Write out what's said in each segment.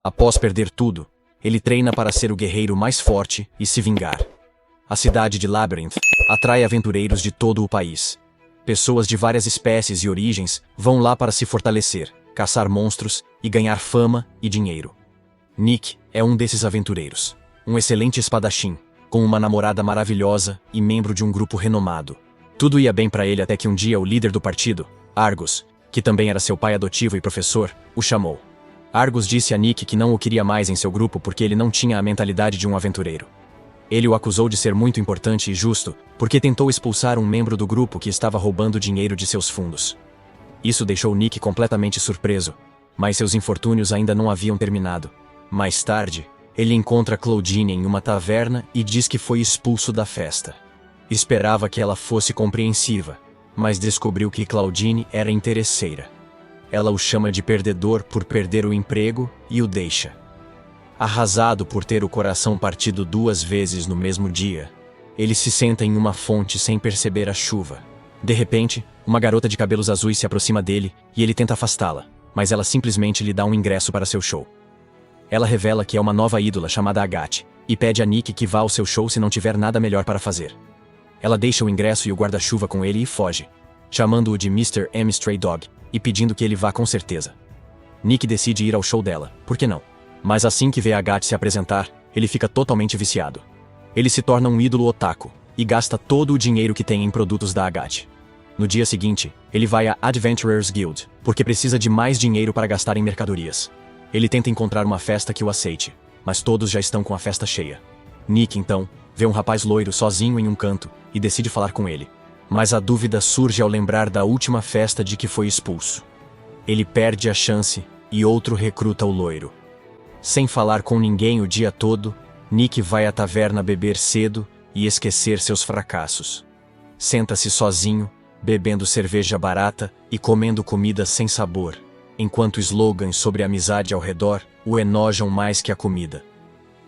Após perder tudo, ele treina para ser o guerreiro mais forte e se vingar. A cidade de Labyrinth atrai aventureiros de todo o país. Pessoas de várias espécies e origens vão lá para se fortalecer, caçar monstros e ganhar fama e dinheiro. Nick é um desses aventureiros. Um excelente espadachim, com uma namorada maravilhosa e membro de um grupo renomado. Tudo ia bem para ele até que um dia o líder do partido, Argus, que também era seu pai adotivo e professor, o chamou. Argus disse a Nick que não o queria mais em seu grupo porque ele não tinha a mentalidade de um aventureiro. Ele o acusou de ser muito importante e justo porque tentou expulsar um membro do grupo que estava roubando dinheiro de seus fundos. Isso deixou Nick completamente surpreso, mas seus infortúnios ainda não haviam terminado. Mais tarde, ele encontra Claudine em uma taverna e diz que foi expulso da festa. Esperava que ela fosse compreensiva, mas descobriu que Claudine era interesseira. Ela o chama de perdedor por perder o emprego e o deixa. Arrasado por ter o coração partido 2 vezes no mesmo dia, ele se senta em uma fonte sem perceber a chuva. De repente, uma garota de cabelos azuis se aproxima dele e ele tenta afastá-la, mas ela simplesmente lhe dá um ingresso para seu show. Ela revela que é uma nova ídola chamada Agathe e pede a Nick que vá ao seu show se não tiver nada melhor para fazer. Ela deixa o ingresso e o guarda-chuva com ele e foge, chamando-o de Mr. M. Stray Dog e pedindo que ele vá com certeza. Nick decide ir ao show dela, por que não? Mas assim que vê a Agathe se apresentar, ele fica totalmente viciado. Ele se torna um ídolo otaku e gasta todo o dinheiro que tem em produtos da Agathe. No dia seguinte, ele vai à Adventurers Guild, porque precisa de mais dinheiro para gastar em mercadorias. Ele tenta encontrar uma festa que o aceite, mas todos já estão com a festa cheia. Nick, então, vê um rapaz loiro sozinho em um canto e decide falar com ele. Mas a dúvida surge ao lembrar da última festa de que foi expulso. Ele perde a chance e outro recruta o loiro. Sem falar com ninguém o dia todo, Nick vai à taverna beber cedo e esquecer seus fracassos. Senta-se sozinho, bebendo cerveja barata e comendo comida sem sabor, enquanto slogans sobre amizade ao redor o enojam mais que a comida.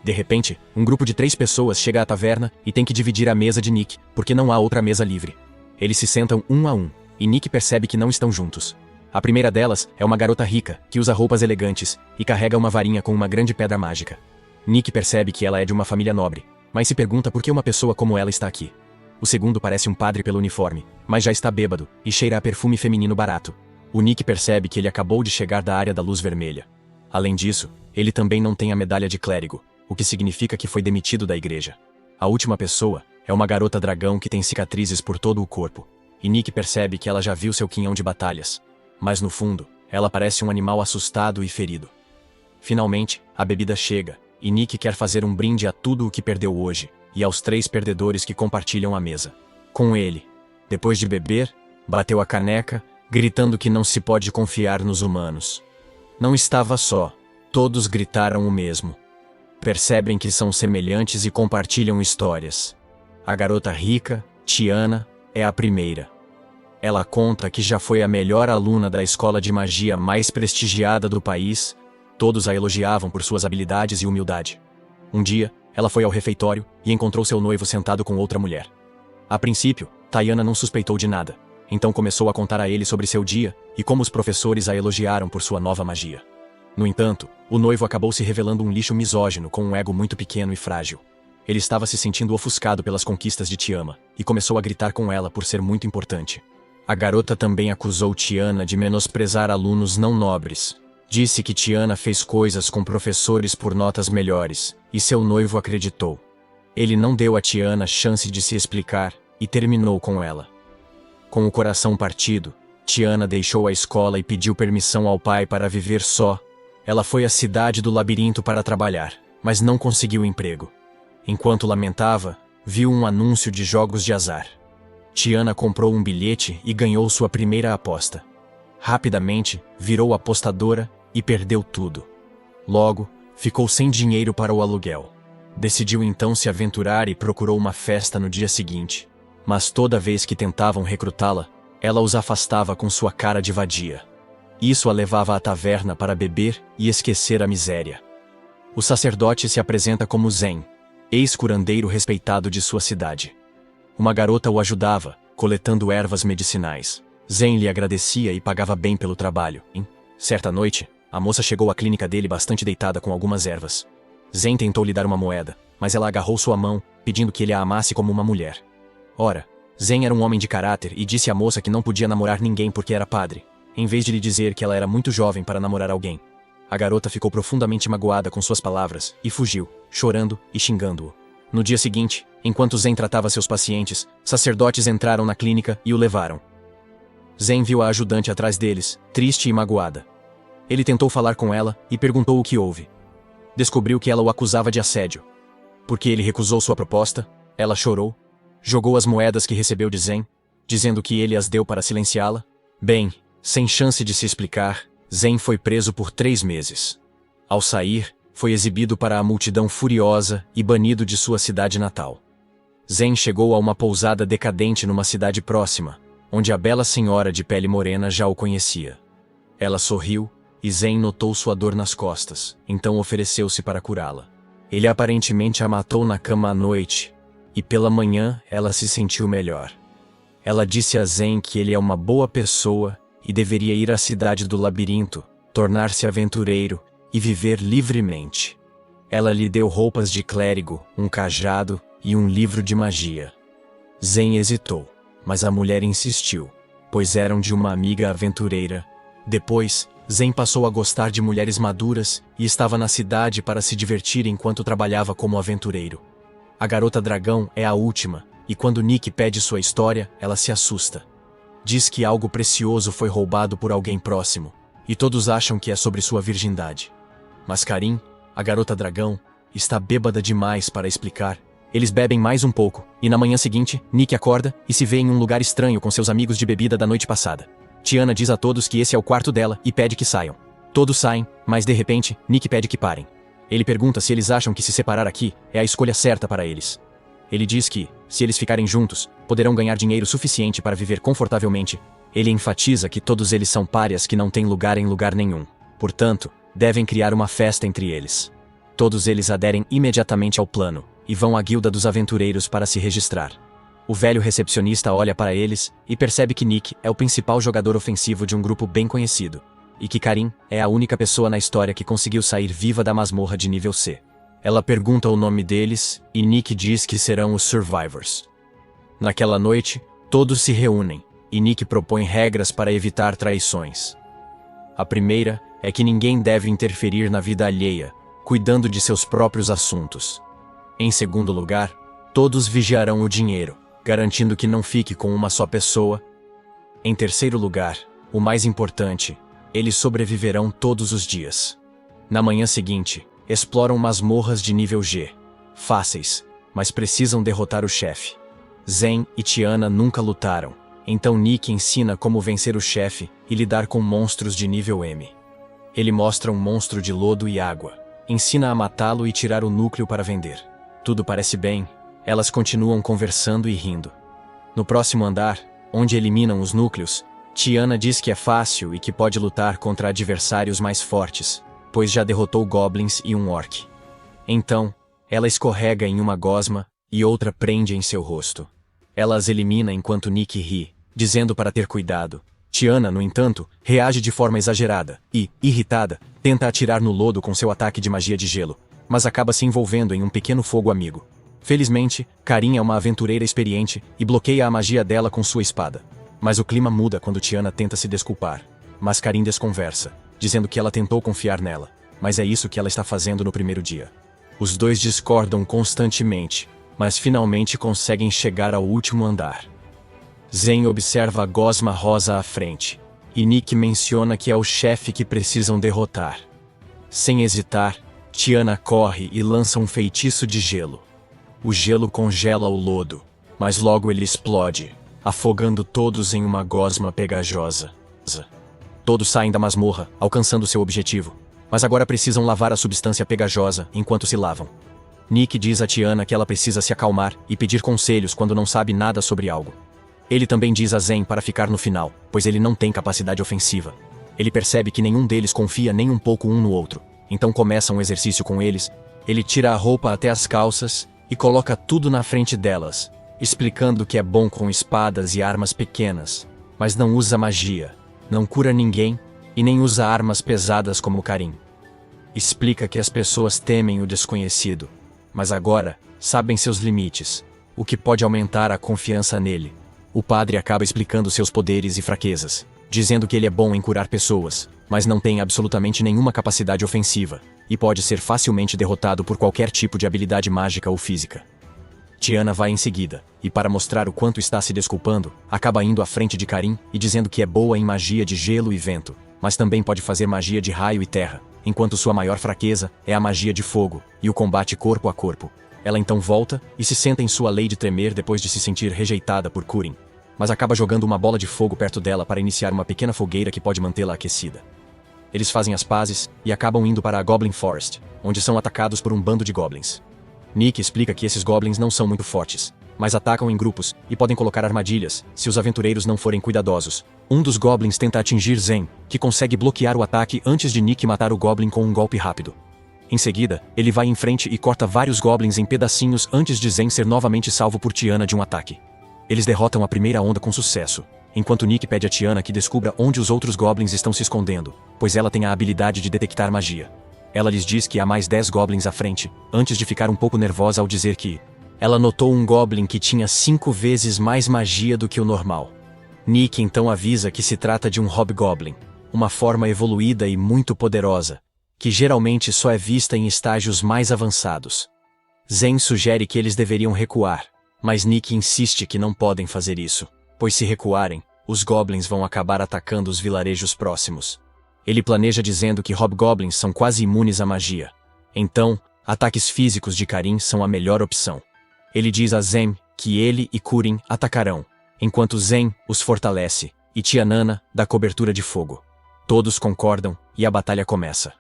De repente, um grupo de 3 pessoas chega à taverna e tem que dividir a mesa de Nick, porque não há outra mesa livre. Eles se sentam um a um, e Nick percebe que não estão juntos. A primeira delas é uma garota rica, que usa roupas elegantes, e carrega uma varinha com uma grande pedra mágica. Nick percebe que ela é de uma família nobre, mas se pergunta por que uma pessoa como ela está aqui. O segundo parece um padre pelo uniforme, mas já está bêbado, e cheira a perfume feminino barato. O Nick percebe que ele acabou de chegar da área da luz vermelha. Além disso, ele também não tem a medalha de clérigo, o que significa que foi demitido da igreja. A última pessoa é uma garota dragão que tem cicatrizes por todo o corpo, e Nick percebe que ela já viu seu quinhão de batalhas. Mas no fundo, ela parece um animal assustado e ferido. Finalmente, a bebida chega, e Nick quer fazer um brinde a tudo o que perdeu hoje, e aos 3 perdedores que compartilham a mesa. Com ele, depois de beber, bateu a caneca, gritando que não se pode confiar nos humanos. Não estava só, todos gritaram o mesmo. Percebem que são semelhantes e compartilham histórias. A garota rica, Tiana, é a primeira. Ela conta que já foi a melhor aluna da escola de magia mais prestigiada do país. Todos a elogiavam por suas habilidades e humildade. Um dia, ela foi ao refeitório e encontrou seu noivo sentado com outra mulher. A princípio, Tiana não suspeitou de nada, então começou a contar a ele sobre seu dia e como os professores a elogiaram por sua nova magia. No entanto, o noivo acabou se revelando um lixo misógino com um ego muito pequeno e frágil. Ele estava se sentindo ofuscado pelas conquistas de Tiana e começou a gritar com ela por ser muito importante. A garota também acusou Tiana de menosprezar alunos não nobres. Disse que Tiana fez coisas com professores por notas melhores, e seu noivo acreditou. Ele não deu a Tiana chance de se explicar e terminou com ela. Com o coração partido, Tiana deixou a escola e pediu permissão ao pai para viver só. Ela foi à cidade do labirinto para trabalhar, mas não conseguiu emprego. Enquanto lamentava, viu um anúncio de jogos de azar. Tiana comprou um bilhete e ganhou sua primeira aposta. Rapidamente, virou apostadora e perdeu tudo. Logo, ficou sem dinheiro para o aluguel. Decidiu então se aventurar e procurou uma festa no dia seguinte. Mas toda vez que tentavam recrutá-la, ela os afastava com sua cara de vadia. Isso a levava à taverna para beber e esquecer a miséria. O sacerdote se apresenta como Zen, ex-curandeiro respeitado de sua cidade. Uma garota o ajudava, coletando ervas medicinais. Zen lhe agradecia e pagava bem pelo trabalho. Certa noite, A moça chegou à clínica dele bastante deitada com algumas ervas. Zen tentou lhe dar uma moeda, mas ela agarrou sua mão, pedindo que ele a amasse como uma mulher. Ora, Zen era um homem de caráter e disse à moça que não podia namorar ninguém porque era padre, em vez de lhe dizer que ela era muito jovem para namorar alguém. A garota ficou profundamente magoada com suas palavras e fugiu, chorando e xingando-o. No dia seguinte, enquanto Zen tratava seus pacientes, sacerdotes entraram na clínica e o levaram. Zen viu a ajudante atrás deles, triste e magoada. Ele tentou falar com ela e perguntou o que houve. Descobriu que ela o acusava de assédio. Porque ele recusou sua proposta, ela chorou, jogou as moedas que recebeu de Zen, dizendo que ele as deu para silenciá-la. Bem, sem chance de se explicar, Zen foi preso por 3 meses. Ao sair, foi exibido para a multidão furiosa e banido de sua cidade natal. Zen chegou a uma pousada decadente numa cidade próxima, onde a bela senhora de pele morena já o conhecia. Ela sorriu, e Zen notou sua dor nas costas, então ofereceu-se para curá-la. Ele aparentemente a matou na cama à noite, e pela manhã ela se sentiu melhor. Ela disse a Zen que ele é uma boa pessoa e deveria ir à cidade do labirinto, tornar-se aventureiro e viver livremente. Ela lhe deu roupas de clérigo, um cajado e um livro de magia. Zen hesitou, mas a mulher insistiu, pois eram de uma amiga aventureira. Depois, Zen passou a gostar de mulheres maduras e estava na cidade para se divertir enquanto trabalhava como aventureiro. A garota dragão é a última, e quando Nick pede sua história, ela se assusta. Diz que algo precioso foi roubado por alguém próximo, e todos acham que é sobre sua virgindade. Mas Karin, a garota dragão, está bêbada demais para explicar. Eles bebem mais um pouco, e na manhã seguinte, Nick acorda e se vê em um lugar estranho com seus amigos de bebida da noite passada. Tiana diz a todos que esse é o quarto dela e pede que saiam. Todos saem, mas de repente, Nick pede que parem. Ele pergunta se eles acham que se separar aqui é a escolha certa para eles. Ele diz que, se eles ficarem juntos, poderão ganhar dinheiro suficiente para viver confortavelmente. Ele enfatiza que todos eles são párias que não têm lugar em lugar nenhum. Portanto, devem criar uma festa entre eles. Todos eles aderem imediatamente ao plano e vão à guilda dos aventureiros para se registrar. O velho recepcionista olha para eles e percebe que Nick é o principal jogador ofensivo de um grupo bem conhecido, e que Karin é a única pessoa na história que conseguiu sair viva da masmorra de nível C. Ela pergunta o nome deles e Nick diz que serão os Survivors. Naquela noite, todos se reúnem e Nick propõe regras para evitar traições. A primeira é que ninguém deve interferir na vida alheia, cuidando de seus próprios assuntos. Em segundo lugar, todos vigiarão o dinheiro, garantindo que não fique com uma só pessoa. Em terceiro lugar, o mais importante, eles sobreviverão todos os dias. Na manhã seguinte, exploram masmorras de nível G. Fáceis, mas precisam derrotar o chefe. Zen e Tiana nunca lutaram, então Nick ensina como vencer o chefe e lidar com monstros de nível M. Ele mostra um monstro de lodo e água, ensina a matá-lo e tirar o núcleo para vender. Tudo parece bem. Elas continuam conversando e rindo. No próximo andar, onde eliminam os núcleos, Tiana diz que é fácil e que pode lutar contra adversários mais fortes, pois já derrotou goblins e um orc. Então, ela escorrega em uma gosma e outra prende em seu rosto. Ela as elimina enquanto Nick ri, dizendo para ter cuidado. Tiana, no entanto, reage de forma exagerada e, irritada, tenta atirar no lodo com seu ataque de magia de gelo, mas acaba se envolvendo em um pequeno fogo amigo. Felizmente, Karin é uma aventureira experiente e bloqueia a magia dela com sua espada. Mas o clima muda quando Tiana tenta se desculpar. Mas Karin desconversa, dizendo que ela tentou confiar nela, mas é isso que ela está fazendo no primeiro dia. Os dois discordam constantemente, mas finalmente conseguem chegar ao último andar. Zen observa a gosma rosa à frente, e Nick menciona que é o chefe que precisam derrotar. Sem hesitar, Tiana corre e lança um feitiço de gelo. O gelo congela o lodo, mas logo ele explode, afogando todos em uma gosma pegajosa. Todos saem da masmorra, alcançando seu objetivo, mas agora precisam lavar a substância pegajosa enquanto se lavam. Nick diz a Tiana que ela precisa se acalmar e pedir conselhos quando não sabe nada sobre algo. Ele também diz a Zen para ficar no final, pois ele não tem capacidade ofensiva. Ele percebe que nenhum deles confia nem um pouco um no outro, então começa um exercício com eles. Ele tira a roupa até as calças e coloca tudo na frente delas, explicando que é bom com espadas e armas pequenas, mas não usa magia, não cura ninguém e nem usa armas pesadas como Karin. Explica que as pessoas temem o desconhecido, mas agora sabem seus limites, o que pode aumentar a confiança nele. O padre acaba explicando seus poderes e fraquezas, dizendo que ele é bom em curar pessoas, mas não tem absolutamente nenhuma capacidade ofensiva, e pode ser facilmente derrotado por qualquer tipo de habilidade mágica ou física. Tiana vai em seguida, e para mostrar o quanto está se desculpando, acaba indo à frente de Karin e dizendo que é boa em magia de gelo e vento, mas também pode fazer magia de raio e terra, enquanto sua maior fraqueza é a magia de fogo e o combate corpo a corpo. Ela então volta e se senta em sua lei de tremer depois de se sentir rejeitada por Kurin, mas acaba jogando uma bola de fogo perto dela para iniciar uma pequena fogueira que pode mantê-la aquecida. Eles fazem as pazes e acabam indo para a Goblin Forest, onde são atacados por um bando de goblins. Nick explica que esses goblins não são muito fortes, mas atacam em grupos e podem colocar armadilhas se os aventureiros não forem cuidadosos. Um dos goblins tenta atingir Zen, que consegue bloquear o ataque antes de Nick matar o goblin com um golpe rápido. Em seguida, ele vai em frente e corta vários goblins em pedacinhos antes de Zen ser novamente salvo por Tiana de um ataque. Eles derrotam a primeira onda com sucesso, enquanto Nick pede a Tiana que descubra onde os outros goblins estão se escondendo, pois ela tem a habilidade de detectar magia. Ela lhes diz que há mais 10 goblins à frente, antes de ficar um pouco nervosa ao dizer que ela notou um goblin que tinha 5 vezes mais magia do que o normal. Nick então avisa que se trata de um hobgoblin, uma forma evoluída e muito poderosa, que geralmente só é vista em estágios mais avançados. Zen sugere que eles deveriam recuar, mas Nick insiste que não podem fazer isso, pois se recuarem, os goblins vão acabar atacando os vilarejos próximos. Ele planeja dizendo que hobgoblins são quase imunes à magia. Então, ataques físicos de Karin são a melhor opção. Ele diz a Zen que ele e Kurin atacarão, enquanto Zen os fortalece e Tianana dá cobertura de fogo. Todos concordam e a batalha começa.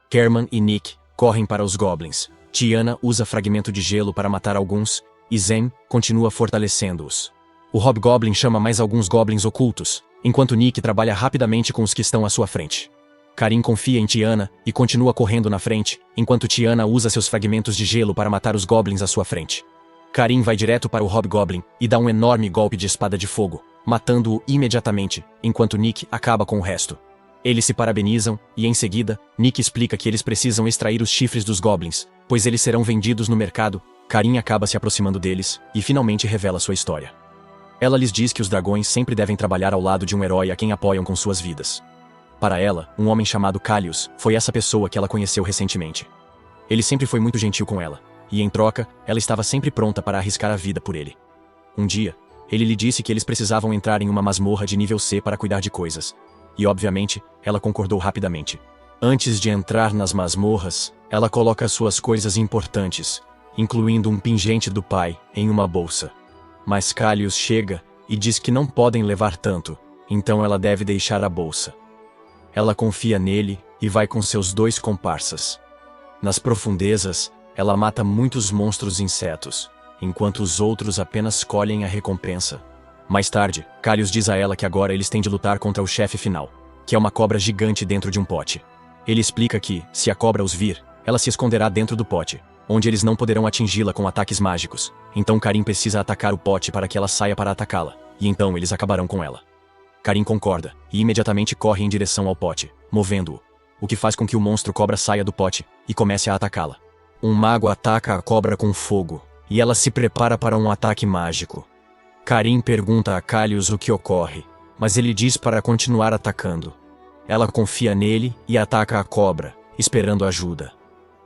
Kerman e Nick correm para os goblins. Tiana usa fragmento de gelo para matar alguns e Zen continua fortalecendo-os. O hobgoblin chama mais alguns goblins ocultos, enquanto Nick trabalha rapidamente com os que estão à sua frente. Karin confia em Tiana e continua correndo na frente, enquanto Tiana usa seus fragmentos de gelo para matar os goblins à sua frente. Karin vai direto para o hobgoblin e dá um enorme golpe de espada de fogo, matando-o imediatamente, enquanto Nick acaba com o resto. Eles se parabenizam e, em seguida, Nick explica que eles precisam extrair os chifres dos goblins, pois eles serão vendidos no mercado. Karin acaba se aproximando deles e finalmente revela sua história. Ela lhes diz que os dragões sempre devem trabalhar ao lado de um herói a quem apoiam com suas vidas. Para ela, um homem chamado Kalius foi essa pessoa que ela conheceu recentemente. Ele sempre foi muito gentil com ela, e em troca, ela estava sempre pronta para arriscar a vida por ele. Um dia, ele lhe disse que eles precisavam entrar em uma masmorra de nível C para cuidar de coisas. E obviamente, ela concordou rapidamente. Antes de entrar nas masmorras, ela coloca suas coisas importantes, incluindo um pingente do pai, em uma bolsa. Mas Kalius chega e diz que não podem levar tanto, então ela deve deixar a bolsa. Ela confia nele e vai com seus 2 comparsas. Nas profundezas, ela mata muitos monstros insetos, enquanto os outros apenas colhem a recompensa. Mais tarde, Kalius diz a ela que agora eles têm de lutar contra o chefe final, que é uma cobra gigante dentro de um pote. Ele explica que, se a cobra os vir, ela se esconderá dentro do pote, onde eles não poderão atingi-la com ataques mágicos. Então Karin precisa atacar o pote para que ela saia para atacá-la, e então eles acabarão com ela. Karin concorda, e imediatamente corre em direção ao pote, movendo-o, o que faz com que o monstro cobra saia do pote e comece a atacá-la. Um mago ataca a cobra com fogo, e ela se prepara para um ataque mágico. Karin pergunta a Kalius o que ocorre, mas ele diz para continuar atacando. Ela confia nele e ataca a cobra, esperando ajuda.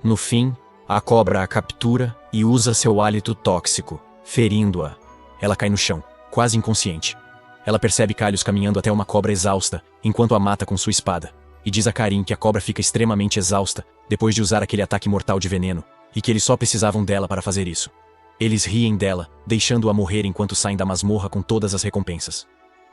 No fim, a cobra a captura e usa seu hálito tóxico, ferindo-a. Ela cai no chão, quase inconsciente. Ela percebe Kalius caminhando até uma cobra exausta, enquanto a mata com sua espada, e diz a Karin que a cobra fica extremamente exausta depois de usar aquele ataque mortal de veneno, e que eles só precisavam dela para fazer isso. Eles riem dela, deixando-a morrer enquanto saem da masmorra com todas as recompensas.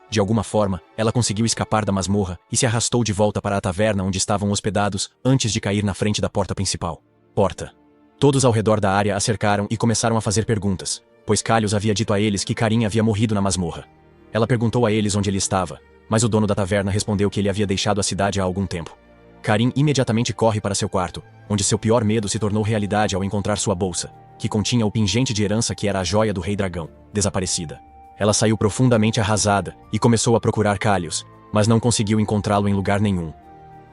De alguma forma, ela conseguiu escapar da masmorra e se arrastou de volta para a taverna onde estavam hospedados antes de cair na frente da porta principal. Porta. Todos ao redor da área a cercaram e começaram a fazer perguntas, pois Kalius havia dito a eles que Karin havia morrido na masmorra. Ela perguntou a eles onde ele estava, mas o dono da taverna respondeu que ele havia deixado a cidade há algum tempo. Karin imediatamente corre para seu quarto, onde seu pior medo se tornou realidade ao encontrar sua bolsa, que continha o pingente de herança que era a joia do Rei Dragão, desaparecida. Ela saiu profundamente arrasada e começou a procurar Kalius, mas não conseguiu encontrá-lo em lugar nenhum.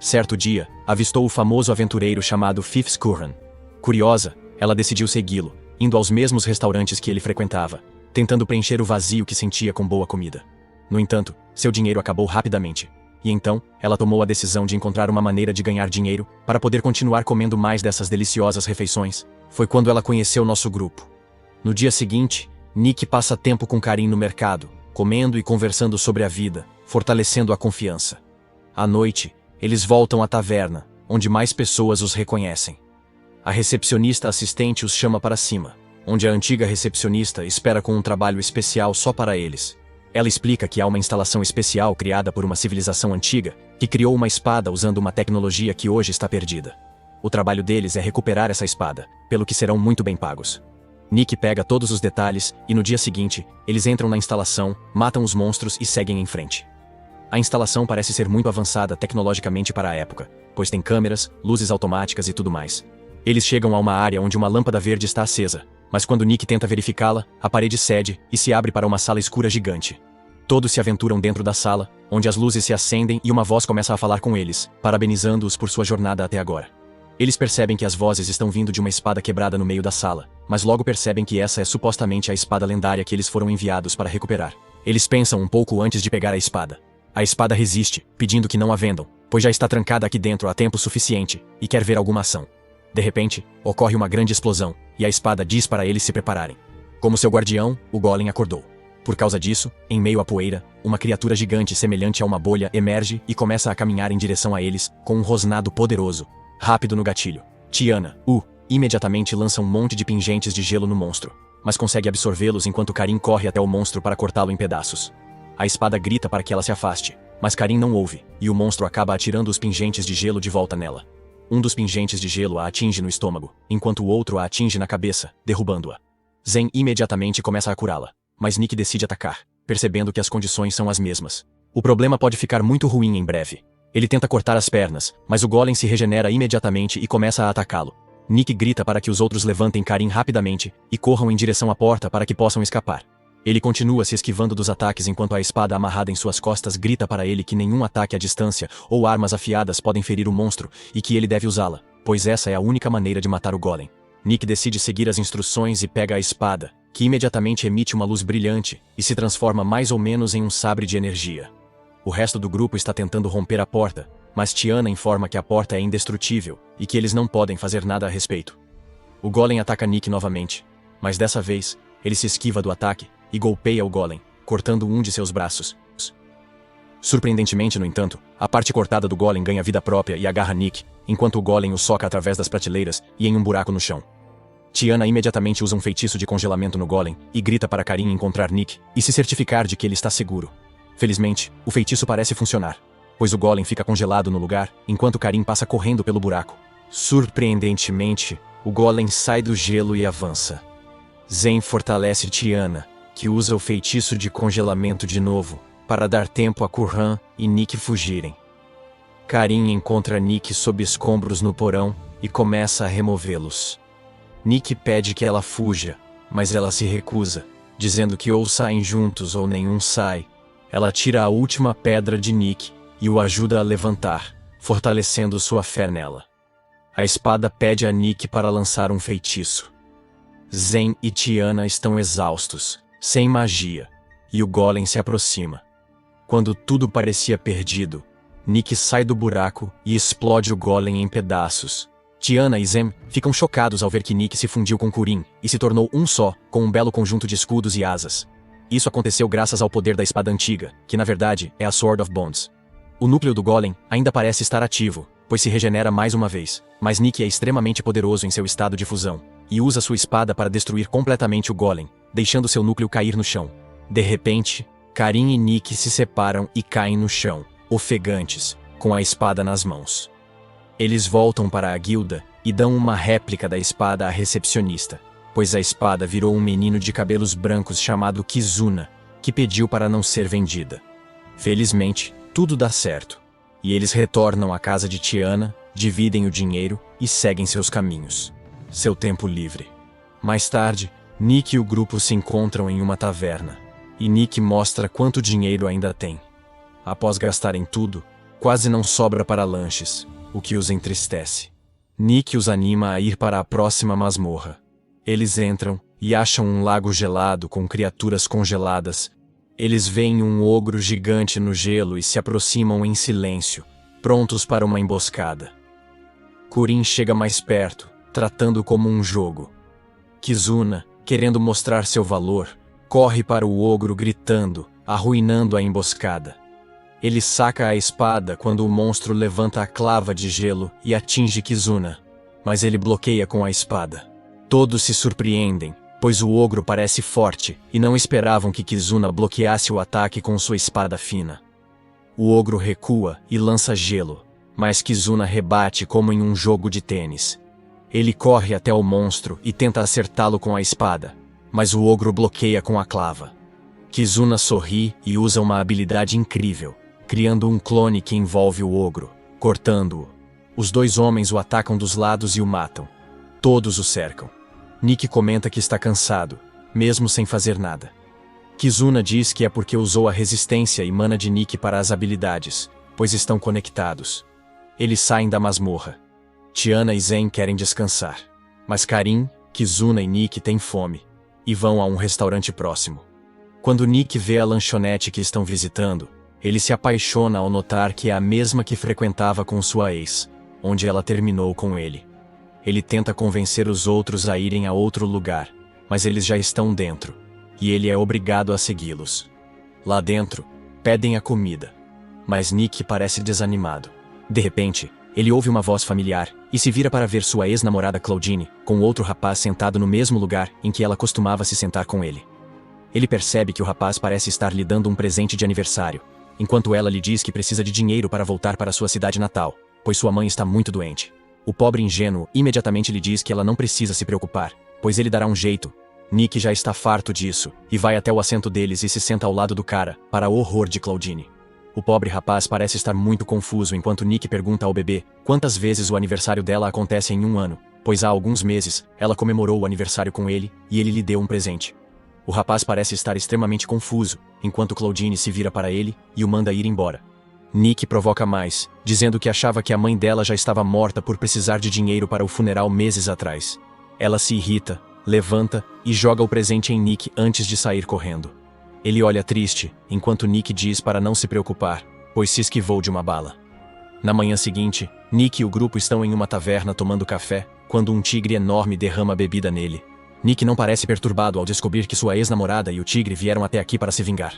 Certo dia, avistou o famoso aventureiro chamado Fifth Curran. Curiosa, ela decidiu segui-lo, indo aos mesmos restaurantes que ele frequentava, tentando preencher o vazio que sentia com boa comida. No entanto, seu dinheiro acabou rapidamente. E então, ela tomou a decisão de encontrar uma maneira de ganhar dinheiro para poder continuar comendo mais dessas deliciosas refeições. Foi quando ela conheceu nosso grupo. No dia seguinte, Nick passa tempo com Karin no mercado, comendo e conversando sobre a vida, fortalecendo a confiança. À noite, eles voltam à taverna, onde mais pessoas os reconhecem. A recepcionista assistente os chama para cima, onde a antiga recepcionista espera com um trabalho especial só para eles. Ela explica que há uma instalação especial criada por uma civilização antiga que criou uma espada usando uma tecnologia que hoje está perdida. O trabalho deles é recuperar essa espada, pelo que serão muito bem pagos. Nick pega todos os detalhes e no dia seguinte, eles entram na instalação, matam os monstros e seguem em frente. A instalação parece ser muito avançada tecnologicamente para a época, pois tem câmeras, luzes automáticas e tudo mais. Eles chegam a uma área onde uma lâmpada verde está acesa, mas quando Nick tenta verificá-la, a parede cede e se abre para uma sala escura gigante. Todos se aventuram dentro da sala, onde as luzes se acendem e uma voz começa a falar com eles, parabenizando-os por sua jornada até agora. Eles percebem que as vozes estão vindo de uma espada quebrada no meio da sala, mas logo percebem que essa é supostamente a espada lendária que eles foram enviados para recuperar. Eles pensam um pouco antes de pegar a espada. A espada resiste, pedindo que não a vendam, pois já está trancada aqui dentro há tempo suficiente e quer ver alguma ação. De repente, ocorre uma grande explosão, e a espada diz para eles se prepararem. Como seu guardião, o Golem acordou. Por causa disso, em meio à poeira, uma criatura gigante semelhante a uma bolha emerge e começa a caminhar em direção a eles, com um rosnado poderoso. Rápido no gatilho. Tiana, imediatamente lança um monte de pingentes de gelo no monstro, mas consegue absorvê-los enquanto Karin corre até o monstro para cortá-lo em pedaços. A espada grita para que ela se afaste, mas Karin não ouve, e o monstro acaba atirando os pingentes de gelo de volta nela. Um dos pingentes de gelo a atinge no estômago, enquanto o outro a atinge na cabeça, derrubando-a. Zen imediatamente começa a curá-la, mas Nick decide atacar, percebendo que as condições são as mesmas. O problema pode ficar muito ruim em breve. Ele tenta cortar as pernas, mas o Golem se regenera imediatamente e começa a atacá-lo. Nick grita para que os outros levantem Karin rapidamente e corram em direção à porta para que possam escapar. Ele continua se esquivando dos ataques enquanto a espada amarrada em suas costas grita para ele que nenhum ataque à distância ou armas afiadas podem ferir o monstro e que ele deve usá-la, pois essa é a única maneira de matar o Golem. Nick decide seguir as instruções e pega a espada, que imediatamente emite uma luz brilhante e se transforma mais ou menos em um sabre de energia. O resto do grupo está tentando romper a porta, mas Tiana informa que a porta é indestrutível e que eles não podem fazer nada a respeito. O Golem ataca Nick novamente, mas dessa vez, ele se esquiva do ataque e golpeia o Golem, cortando um de seus braços. Surpreendentemente, no entanto, a parte cortada do Golem ganha vida própria e agarra Nick, enquanto o Golem o soca através das prateleiras e em um buraco no chão. Tiana imediatamente usa um feitiço de congelamento no Golem e grita para Karin encontrar Nick e se certificar de que ele está seguro. Felizmente, o feitiço parece funcionar, pois o Golem fica congelado no lugar, enquanto Karin passa correndo pelo buraco. Surpreendentemente, o Golem sai do gelo e avança. Zen fortalece Tiana, que usa o feitiço de congelamento de novo, para dar tempo a Curran e Nick fugirem. Karin encontra Nick sob escombros no porão e começa a removê-los. Nick pede que ela fuja, mas ela se recusa, dizendo que ou saem juntos ou nenhum sai. Ela tira a última pedra de Nick e o ajuda a levantar, fortalecendo sua fé nela. A espada pede a Nick para lançar um feitiço. Zen e Tiana estão exaustos, sem magia, e o Golem se aproxima. Quando tudo parecia perdido, Nick sai do buraco e explode o Golem em pedaços. Tiana e Zen ficam chocados ao ver que Nick se fundiu com Kurin e se tornou um só, com um belo conjunto de escudos e asas. Isso aconteceu graças ao poder da espada antiga, que na verdade é a Sword of Bones. O núcleo do Golem ainda parece estar ativo, pois se regenera mais uma vez, mas Nick é extremamente poderoso em seu estado de fusão, e usa sua espada para destruir completamente o Golem, deixando seu núcleo cair no chão. De repente, Karin e Nick se separam e caem no chão, ofegantes, com a espada nas mãos. Eles voltam para a guilda e dão uma réplica da espada à recepcionista, pois a espada virou um menino de cabelos brancos chamado Kizuna, que pediu para não ser vendida. Felizmente, tudo dá certo, e eles retornam à casa de Tiana, dividem o dinheiro e seguem seus caminhos. Seu tempo livre. Mais tarde, Nick e o grupo se encontram em uma taverna, e Nick mostra quanto dinheiro ainda tem. Após gastarem tudo, Quase não sobra para lanches, o que os entristece. Nick os anima a ir para a próxima masmorra. Eles entram e acham um lago gelado com criaturas congeladas. Eles veem um ogro gigante no gelo e se aproximam em silêncio, prontos para uma emboscada. Kurin chega mais perto, tratando como um jogo. Kizuna, querendo mostrar seu valor, corre para o ogro gritando, arruinando a emboscada. Ele saca a espada quando o monstro levanta a clava de gelo e atinge Kizuna, mas ele bloqueia com a espada. Todos se surpreendem, pois o ogro parece forte e não esperavam que Kizuna bloqueasse o ataque com sua espada fina. O ogro recua e lança gelo, mas Kizuna rebate como em um jogo de tênis. Ele corre até o monstro e tenta acertá-lo com a espada, mas o ogro bloqueia com a clava. Kizuna sorri e usa uma habilidade incrível, criando um clone que envolve o ogro, cortando-o. Os dois homens o atacam dos lados e o matam. Todos o cercam. Nick comenta que está cansado, mesmo sem fazer nada. Kizuna diz que é porque usou a resistência e mana de Nick para as habilidades, pois estão conectados. Eles saem da masmorra. Tiana e Zen querem descansar, mas Karin, Kizuna e Nick têm fome, e vão a um restaurante próximo. Quando Nick vê a lanchonete que estão visitando, ele se apaixona ao notar que é a mesma que frequentava com sua ex, onde ela terminou com ele. Ele tenta convencer os outros a irem a outro lugar, mas eles já estão dentro, e ele é obrigado a segui-los. Lá dentro, pedem a comida, mas Nick parece desanimado. De repente, ele ouve uma voz familiar e se vira para ver sua ex-namorada Claudine com outro rapaz sentado no mesmo lugar em que ela costumava se sentar com ele. Ele percebe que o rapaz parece estar lhe dando um presente de aniversário, enquanto ela lhe diz que precisa de dinheiro para voltar para sua cidade natal, pois sua mãe está muito doente. O pobre ingênuo imediatamente lhe diz que ela não precisa se preocupar, pois ele dará um jeito. Nick já está farto disso, e vai até o assento deles e se senta ao lado do cara, para o horror de Claudine. O pobre rapaz parece estar muito confuso enquanto Nick pergunta ao bebê quantas vezes o aniversário dela acontece em um ano, pois há alguns meses ela comemorou o aniversário com ele e ele lhe deu um presente. O rapaz parece estar extremamente confuso, enquanto Claudine se vira para ele e o manda ir embora. Nick provoca mais, dizendo que achava que a mãe dela já estava morta por precisar de dinheiro para o funeral meses atrás. Ela se irrita, levanta e joga o presente em Nick antes de sair correndo. Ele olha triste, enquanto Nick diz para não se preocupar, pois se esquivou de uma bala. Na manhã seguinte, Nick e o grupo estão em uma taverna tomando café, quando um tigre enorme derrama bebida nele. Nick não parece perturbado ao descobrir que sua ex-namorada e o tigre vieram até aqui para se vingar.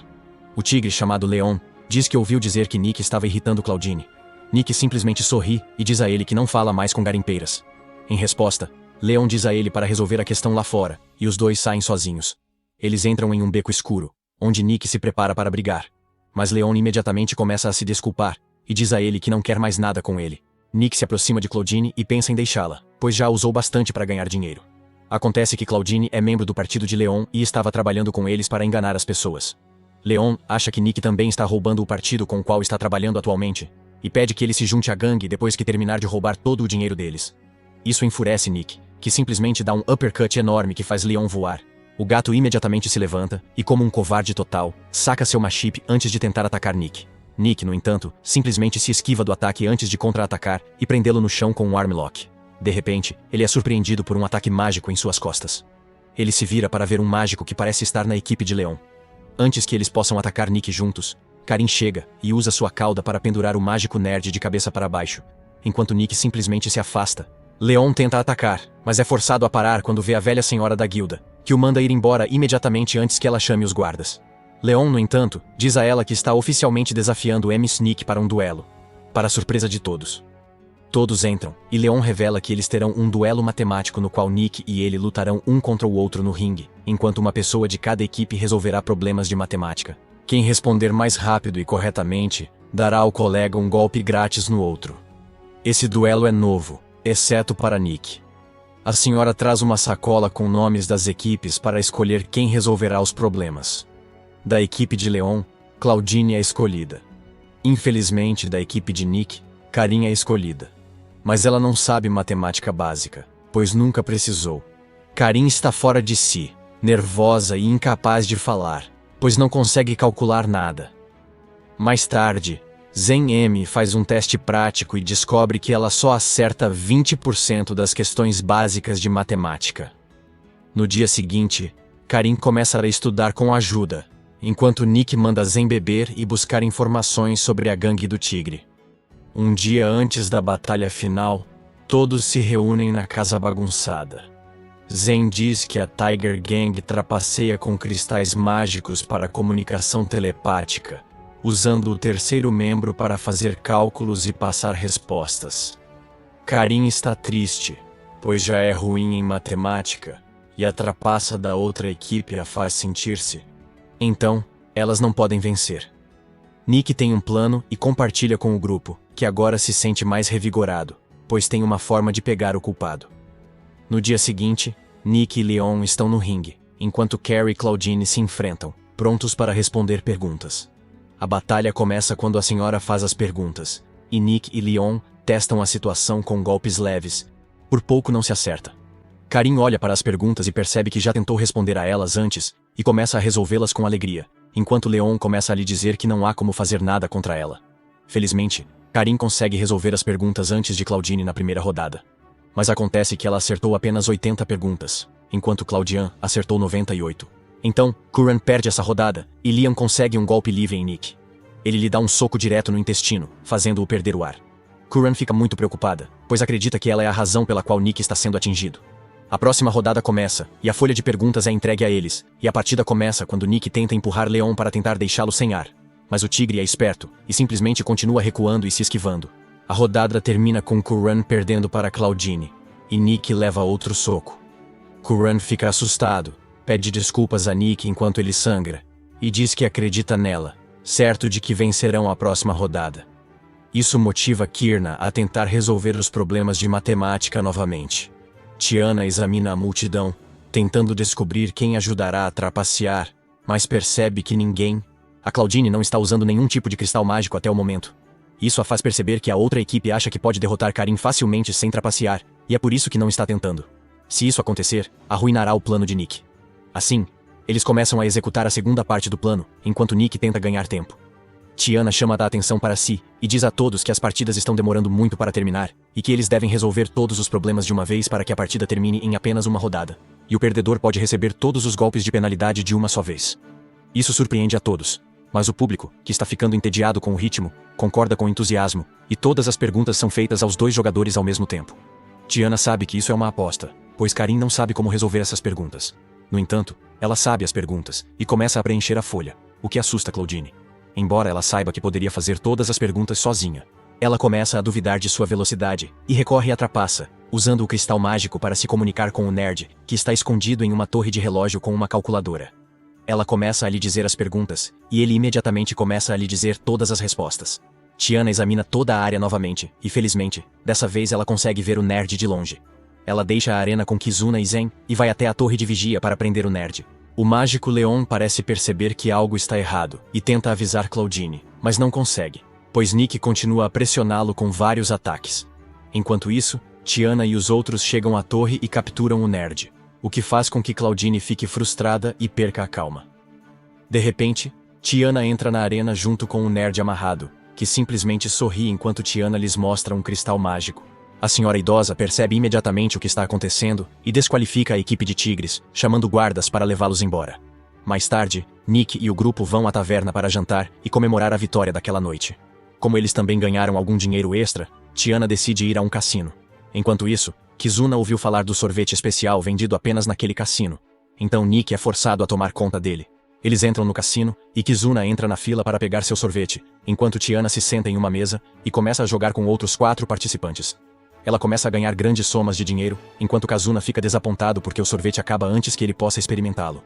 O tigre, chamado Leon, diz que ouviu dizer que Nick estava irritando Claudine. Nick simplesmente sorri e diz a ele que não fala mais com garimpeiras. Em resposta, Leon diz a ele para resolver a questão lá fora, e os dois saem sozinhos. Eles entram em um beco escuro, onde Nick se prepara para brigar. Mas Leon imediatamente começa a se desculpar, e diz a ele que não quer mais nada com ele. Nick se aproxima de Claudine e pensa em deixá-la, pois já usou bastante para ganhar dinheiro. Acontece que Claudine é membro do partido de Leon e estava trabalhando com eles para enganar as pessoas. Leon acha que Nick também está roubando o partido com o qual está trabalhando atualmente, e pede que ele se junte à gangue depois que terminar de roubar todo o dinheiro deles. Isso enfurece Nick, que simplesmente dá um uppercut enorme que faz Leon voar. O gato imediatamente se levanta e, como um covarde total, saca seu machip antes de tentar atacar Nick. Nick, no entanto, simplesmente se esquiva do ataque antes de contra-atacar e prendê-lo no chão com um armlock. De repente, ele é surpreendido por um ataque mágico em suas costas. Ele se vira para ver um mágico que parece estar na equipe de Leon. Antes que eles possam atacar Nick juntos, Karin chega e usa sua cauda para pendurar o mágico nerd de cabeça para baixo, enquanto Nick simplesmente se afasta. Leon tenta atacar, mas é forçado a parar quando vê a velha senhora da guilda, que o manda ir embora imediatamente antes que ela chame os guardas. Leon, no entanto, diz a ela que está oficialmente desafiando M. Nick para um duelo, para a surpresa de todos. Todos entram, e Leon revela que eles terão um duelo matemático no qual Nick e ele lutarão um contra o outro no ringue, enquanto uma pessoa de cada equipe resolverá problemas de matemática. Quem responder mais rápido e corretamente, dará ao colega um golpe grátis no outro. Esse duelo é novo, exceto para Nick. A senhora traz uma sacola com nomes das equipes para escolher quem resolverá os problemas. Da equipe de Leon, Claudine é escolhida. Infelizmente, da equipe de Nick, Karin é escolhida. Mas ela não sabe matemática básica, pois nunca precisou. Karin está fora de si, nervosa e incapaz de falar, pois não consegue calcular nada. Mais tarde, Zen M faz um teste prático e descobre que ela só acerta 20% das questões básicas de matemática. No dia seguinte, Karin começa a estudar com ajuda, enquanto Nick manda Zen beber e buscar informações sobre a gangue do tigre. Um dia antes da batalha final, todos se reúnem na casa bagunçada. Zen diz que a Tiger Gang trapaceia com cristais mágicos para comunicação telepática, usando o terceiro membro para fazer cálculos e passar respostas. Karin está triste, pois já é ruim em matemática, e a trapaça da outra equipe a faz sentir-se. Então, elas não podem vencer. Nick tem um plano e compartilha com o grupo, que agora se sente mais revigorado, pois tem uma forma de pegar o culpado. No dia seguinte, Nick e Leon estão no ringue, enquanto Carrie e Claudine se enfrentam, prontos para responder perguntas. A batalha começa quando a senhora faz as perguntas, e Nick e Leon testam a situação com golpes leves. Por pouco não se acerta. Karin olha para as perguntas e percebe que já tentou responder a elas antes, e começa a resolvê-las com alegria, enquanto Leon começa a lhe dizer que não há como fazer nada contra ela. Felizmente, Karin consegue resolver as perguntas antes de Claudine na primeira rodada. Mas acontece que ela acertou apenas 80 perguntas, enquanto Claudian acertou 98. Então, Curran perde essa rodada, e Liam consegue um golpe livre em Nick. Ele lhe dá um soco direto no intestino, fazendo-o perder o ar. Curran fica muito preocupada, pois acredita que ela é a razão pela qual Nick está sendo atingido. A próxima rodada começa, e a folha de perguntas é entregue a eles, e a partida começa quando Nick tenta empurrar Leon para tentar deixá-lo sem ar. Mas o tigre é esperto, e simplesmente continua recuando e se esquivando. A rodada termina com Curran perdendo para Claudine, e Nick leva outro soco. Curran fica assustado, pede desculpas a Nick enquanto ele sangra, e diz que acredita nela, certo de que vencerão a próxima rodada. Isso motiva Kierna a tentar resolver os problemas de matemática novamente. Tiana examina a multidão, tentando descobrir quem ajudará a trapacear, mas percebe que ninguém. A Claudine não está usando nenhum tipo de cristal mágico até o momento. Isso a faz perceber que a outra equipe acha que pode derrotar Karin facilmente sem trapacear, e é por isso que não está tentando. Se isso acontecer, arruinará o plano de Nick. Assim, eles começam a executar a segunda parte do plano, enquanto Nick tenta ganhar tempo. Tiana chama a atenção para si, e diz a todos que as partidas estão demorando muito para terminar, e que eles devem resolver todos os problemas de uma vez para que a partida termine em apenas uma rodada, e o perdedor pode receber todos os golpes de penalidade de uma só vez. Isso surpreende a todos, mas o público, que está ficando entediado com o ritmo, concorda com entusiasmo, e todas as perguntas são feitas aos dois jogadores ao mesmo tempo. Tiana sabe que isso é uma aposta, pois Karin não sabe como resolver essas perguntas. No entanto, ela sabe as perguntas, e começa a preencher a folha, o que assusta Claudine. Embora ela saiba que poderia fazer todas as perguntas sozinha, ela começa a duvidar de sua velocidade, e recorre à trapaça, usando o cristal mágico para se comunicar com o nerd, que está escondido em uma torre de relógio com uma calculadora. Ela começa a lhe dizer as perguntas, e ele imediatamente começa a lhe dizer todas as respostas. Tiana examina toda a área novamente, e felizmente, dessa vez ela consegue ver o nerd de longe. Ela deixa a arena com Kizuna e Zen, e vai até a torre de vigia para prender o nerd. O mágico Leon parece perceber que algo está errado, e tenta avisar Claudine, mas não consegue, pois Nick continua a pressioná-lo com vários ataques. Enquanto isso, Tiana e os outros chegam à torre e capturam o nerd, o que faz com que Claudine fique frustrada e perca a calma. De repente, Tiana entra na arena junto com o nerd amarrado, que simplesmente sorri enquanto Tiana lhes mostra um cristal mágico. A senhora idosa percebe imediatamente o que está acontecendo e desqualifica a equipe de tigres, chamando guardas para levá-los embora. Mais tarde, Nick e o grupo vão à taverna para jantar e comemorar a vitória daquela noite. Como eles também ganharam algum dinheiro extra, Tiana decide ir a um cassino. Enquanto isso, Kizuna ouviu falar do sorvete especial vendido apenas naquele cassino. Então Nick é forçado a tomar conta dele. Eles entram no cassino, e Kizuna entra na fila para pegar seu sorvete, enquanto Tiana se senta em uma mesa e começa a jogar com outros 4 participantes. Ela começa a ganhar grandes somas de dinheiro, enquanto Kazuna fica desapontado porque o sorvete acaba antes que ele possa experimentá-lo.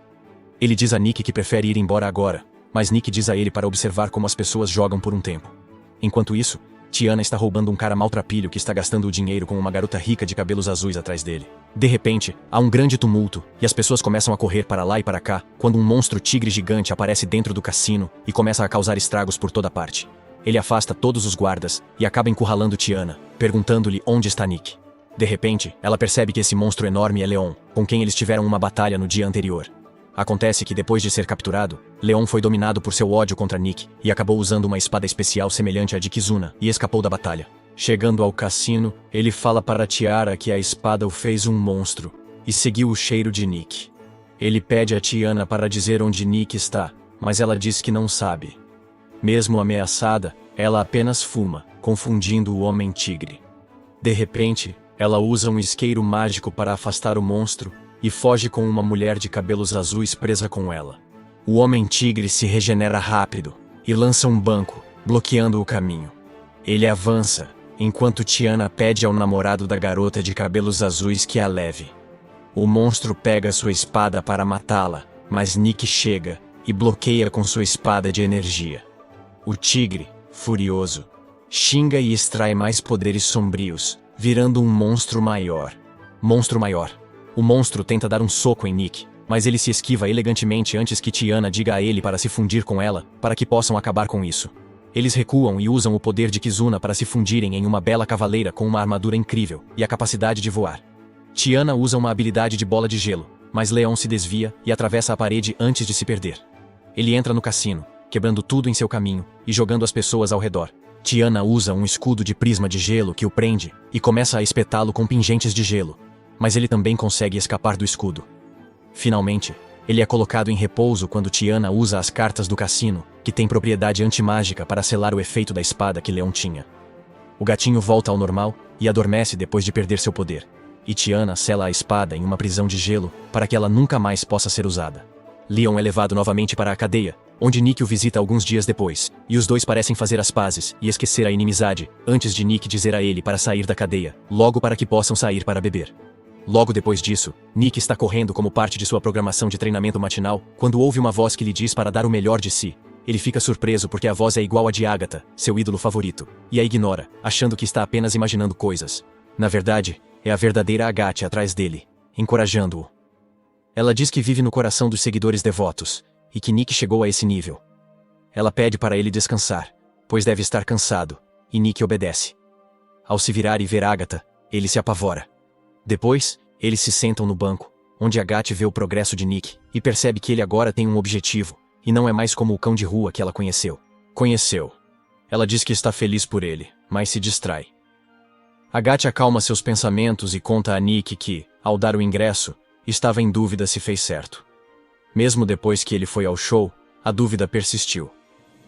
Ele diz a Nick que prefere ir embora agora, mas Nick diz a ele para observar como as pessoas jogam por um tempo. Enquanto isso, Tiana está roubando um cara maltrapilho que está gastando o dinheiro com uma garota rica de cabelos azuis atrás dele. De repente, há um grande tumulto, e as pessoas começam a correr para lá e para cá, quando um monstro tigre gigante aparece dentro do cassino e começa a causar estragos por toda parte. Ele afasta todos os guardas e acaba encurralando Tiana, perguntando-lhe onde está Nick. De repente, ela percebe que esse monstro enorme é Leon, com quem eles tiveram uma batalha no dia anterior. Acontece que depois de ser capturado, Leon foi dominado por seu ódio contra Nick e acabou usando uma espada especial semelhante à de Kizuna e escapou da batalha. Chegando ao cassino, ele fala para Tiara que a espada o fez um monstro e seguiu o cheiro de Nick. Ele pede a Tiana para dizer onde Nick está, mas ela diz que não sabe. Mesmo ameaçada, ela apenas fuma, confundindo o Homem-Tigre. De repente, ela usa um isqueiro mágico para afastar o monstro e foge com uma mulher de cabelos azuis presa com ela. O Homem-Tigre se regenera rápido e lança um banco, bloqueando o caminho. Ele avança, enquanto Tiana pede ao namorado da garota de cabelos azuis que a leve. O monstro pega sua espada para matá-la, mas Nick chega e bloqueia com sua espada de energia. O tigre, furioso, xinga e extrai mais poderes sombrios, virando um monstro maior. Monstro maior. O monstro tenta dar um soco em Nick, mas ele se esquiva elegantemente antes que Tiana diga a ele para se fundir com ela, para que possam acabar com isso. Eles recuam e usam o poder de Kizuna para se fundirem em uma bela cavaleira com uma armadura incrível e a capacidade de voar. Tiana usa uma habilidade de bola de gelo, mas Leon se desvia e atravessa a parede antes de se perder. Ele entra no cassino, quebrando tudo em seu caminho e jogando as pessoas ao redor. Tiana usa um escudo de prisma de gelo que o prende e começa a espetá-lo com pingentes de gelo, mas ele também consegue escapar do escudo. Finalmente, ele é colocado em repouso quando Tiana usa as cartas do cassino, que tem propriedade antimágica para selar o efeito da espada que Leon tinha. O gatinho volta ao normal e adormece depois de perder seu poder, e Tiana sela a espada em uma prisão de gelo para que ela nunca mais possa ser usada. Leon é levado novamente para a cadeia, onde Nick o visita alguns dias depois, e os dois parecem fazer as pazes e esquecer a inimizade, antes de Nick dizer a ele para sair da cadeia, logo para que possam sair para beber. Logo depois disso, Nick está correndo como parte de sua programação de treinamento matinal, quando ouve uma voz que lhe diz para dar o melhor de si. Ele fica surpreso porque a voz é igual à de Agatha, seu ídolo favorito, e a ignora, achando que está apenas imaginando coisas. Na verdade, é a verdadeira Agatha atrás dele, encorajando-o. Ela diz que vive no coração dos seguidores devotos, e que Nick chegou a esse nível. Ela pede para ele descansar, pois deve estar cansado, e Nick obedece. Ao se virar e ver Agatha, ele se apavora. Depois, eles se sentam no banco, onde Agatha vê o progresso de Nick e percebe que ele agora tem um objetivo, e não é mais como o cão de rua que ela conheceu. Ela diz que está feliz por ele, mas se distrai. Agatha acalma seus pensamentos e conta a Nick que, ao dar o ingresso, estava em dúvida se fez certo. Mesmo depois que ele foi ao show, a dúvida persistiu.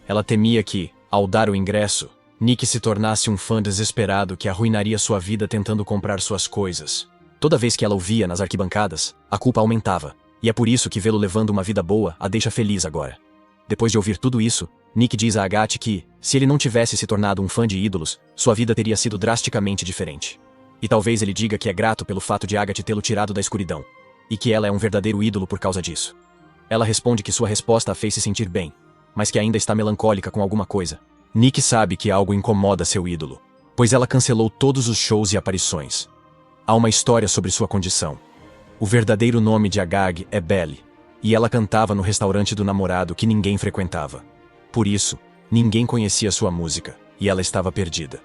Ela temia que, ao dar o ingresso, Nick se tornasse um fã desesperado que arruinaria sua vida tentando comprar suas coisas. Toda vez que ela o via nas arquibancadas, a culpa aumentava, e é por isso que vê-lo levando uma vida boa a deixa feliz agora. Depois de ouvir tudo isso, Nick diz a Agatha que, se ele não tivesse se tornado um fã de ídolos, sua vida teria sido drasticamente diferente. E talvez ele diga que é grato pelo fato de Agatha tê-lo tirado da escuridão, e que ela é um verdadeiro ídolo por causa disso. Ela responde que sua resposta a fez se sentir bem, mas que ainda está melancólica com alguma coisa. Nick sabe que algo incomoda seu ídolo, pois ela cancelou todos os shows e aparições. Há uma história sobre sua condição. O verdadeiro nome de Agag é Belle, e ela cantava no restaurante do namorado que ninguém frequentava. Por isso, ninguém conhecia sua música, e ela estava perdida.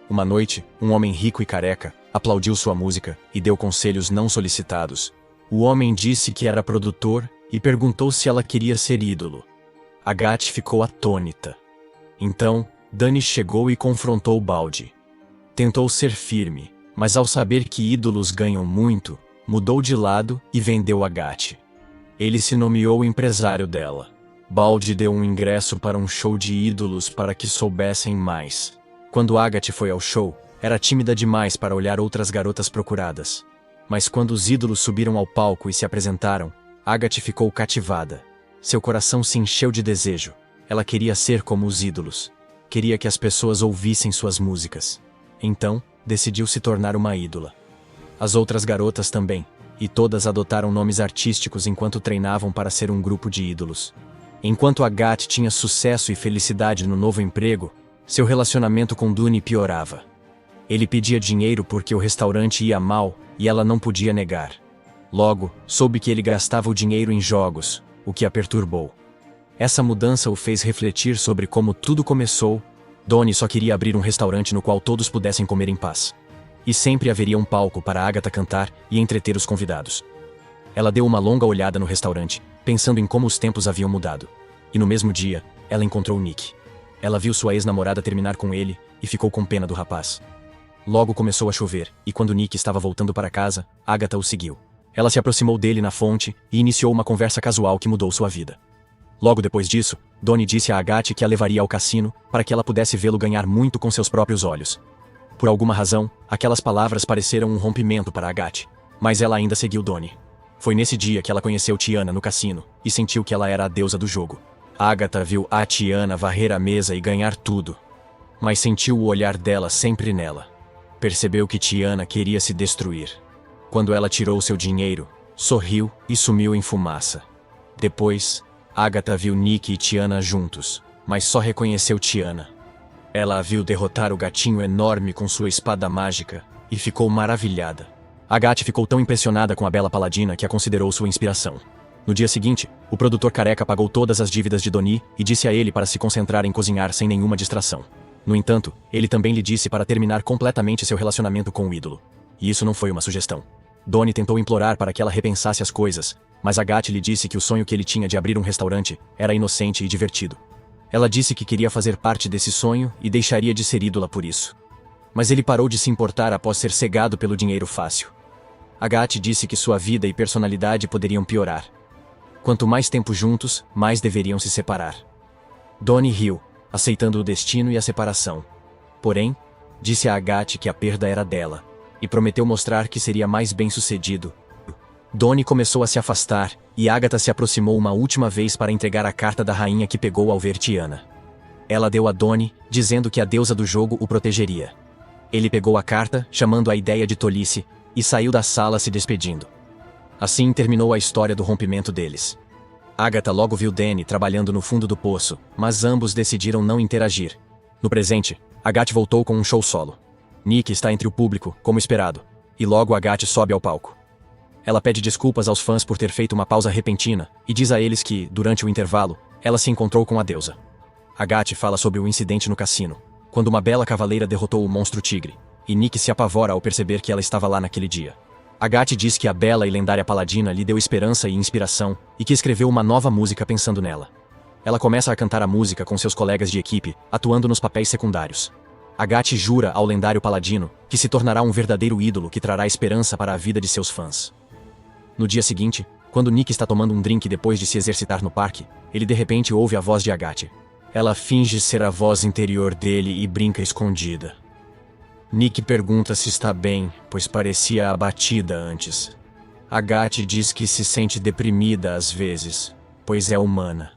Uma noite, um homem rico e careca aplaudiu sua música e deu conselhos não solicitados. O homem disse que era produtor e perguntou se ela queria ser ídolo. Agatha ficou atônita. Então, Danny chegou e confrontou Baldi. Tentou ser firme, mas ao saber que ídolos ganham muito, mudou de lado e vendeu Agatha. Ele se nomeou empresário dela. Baldi deu um ingresso para um show de ídolos para que soubessem mais. Quando Agatha foi ao show, era tímida demais para olhar outras garotas procuradas. Mas quando os ídolos subiram ao palco e se apresentaram, Agatha ficou cativada. Seu coração se encheu de desejo. Ela queria ser como os ídolos. Queria que as pessoas ouvissem suas músicas. Então, decidiu se tornar uma ídola. As outras garotas também, e todas adotaram nomes artísticos enquanto treinavam para ser um grupo de ídolos. Enquanto Agatha tinha sucesso e felicidade no novo emprego, seu relacionamento com Danny piorava. Ele pedia dinheiro porque o restaurante ia mal e ela não podia negar. Logo, soube que ele gastava o dinheiro em jogos, o que a perturbou. Essa mudança o fez refletir sobre como tudo começou. Danny só queria abrir um restaurante no qual todos pudessem comer em paz. E sempre haveria um palco para Agatha cantar e entreter os convidados. Ela deu uma longa olhada no restaurante, pensando em como os tempos haviam mudado. E no mesmo dia, ela encontrou Nick. Ela viu sua ex-namorada terminar com ele e ficou com pena do rapaz. Logo começou a chover, e quando Nick estava voltando para casa, Agatha o seguiu. Ela se aproximou dele na fonte e iniciou uma conversa casual que mudou sua vida. Logo depois disso, Donnie disse a Agatha que a levaria ao cassino para que ela pudesse vê-lo ganhar muito com seus próprios olhos. Por alguma razão, aquelas palavras pareceram um rompimento para Agatha, mas ela ainda seguiu Donnie. Foi nesse dia que ela conheceu Tiana no cassino e sentiu que ela era a deusa do jogo. Agatha viu a Tiana varrer a mesa e ganhar tudo, mas sentiu o olhar dela sempre nela. Percebeu que Tiana queria se destruir. Quando ela tirou seu dinheiro, sorriu e sumiu em fumaça. Depois, Agatha viu Nick e Tiana juntos, mas só reconheceu Tiana. Ela a viu derrotar o gatinho enorme com sua espada mágica e ficou maravilhada. Agatha ficou tão impressionada com a bela paladina que a considerou sua inspiração. No dia seguinte, o produtor careca pagou todas as dívidas de Donnie e disse a ele para se concentrar em cozinhar sem nenhuma distração. No entanto, ele também lhe disse para terminar completamente seu relacionamento com o ídolo. E isso não foi uma sugestão. Donnie tentou implorar para que ela repensasse as coisas, mas Agatha lhe disse que o sonho que ele tinha de abrir um restaurante era inocente e divertido. Ela disse que queria fazer parte desse sonho e deixaria de ser ídola por isso. Mas ele parou de se importar após ser cegado pelo dinheiro fácil. Agatha disse que sua vida e personalidade poderiam piorar. Quanto mais tempo juntos, mais deveriam se separar. Donnie riu, aceitando o destino e a separação. Porém, disse a Agatha que a perda era dela, e prometeu mostrar que seria mais bem-sucedido. Donnie começou a se afastar, e Agatha se aproximou uma última vez para entregar a carta da rainha que pegou ao ver Tiana. Ela deu a Donnie, dizendo que a deusa do jogo o protegeria. Ele pegou a carta, chamando a ideia de tolice, e saiu da sala se despedindo. Assim terminou a história do rompimento deles. Agatha logo viu Danny trabalhando no fundo do poço, mas ambos decidiram não interagir. No presente, Agatha voltou com um show solo. Nick está entre o público, como esperado, e logo Agatha sobe ao palco. Ela pede desculpas aos fãs por ter feito uma pausa repentina e diz a eles que, durante o intervalo, ela se encontrou com a deusa. Agatha fala sobre o incidente no cassino, quando uma bela cavaleira derrotou o monstro tigre, e Nick se apavora ao perceber que ela estava lá naquele dia. Agatha diz que a bela e lendária paladina lhe deu esperança e inspiração e que escreveu uma nova música pensando nela. Ela começa a cantar a música com seus colegas de equipe, atuando nos papéis secundários. Agatha jura ao lendário paladino que se tornará um verdadeiro ídolo que trará esperança para a vida de seus fãs. No dia seguinte, quando Nick está tomando um drink depois de se exercitar no parque, ele de repente ouve a voz de Agatha. Ela finge ser a voz interior dele e brinca escondida. Nick pergunta se está bem, pois parecia abatida antes. Agatha diz que se sente deprimida às vezes, pois é humana.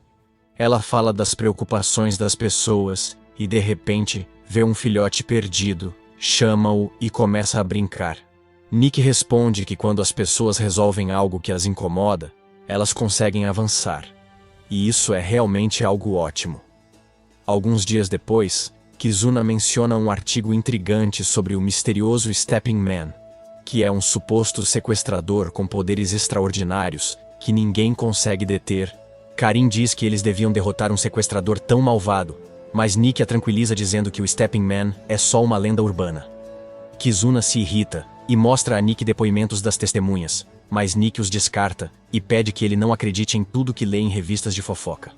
Ela fala das preocupações das pessoas e, de repente, vê um filhote perdido, chama-o e começa a brincar. Nick responde que quando as pessoas resolvem algo que as incomoda, elas conseguem avançar. E isso é realmente algo ótimo. Alguns dias depois, Kizuna menciona um artigo intrigante sobre o misterioso Stepping Man, que é um suposto sequestrador com poderes extraordinários que ninguém consegue deter. Karin diz que eles deviam derrotar um sequestrador tão malvado, mas Nick a tranquiliza dizendo que o Stepping Man é só uma lenda urbana. Kizuna se irrita e mostra a Nick depoimentos das testemunhas, mas Nick os descarta e pede que ele não acredite em tudo que lê em revistas de fofoca.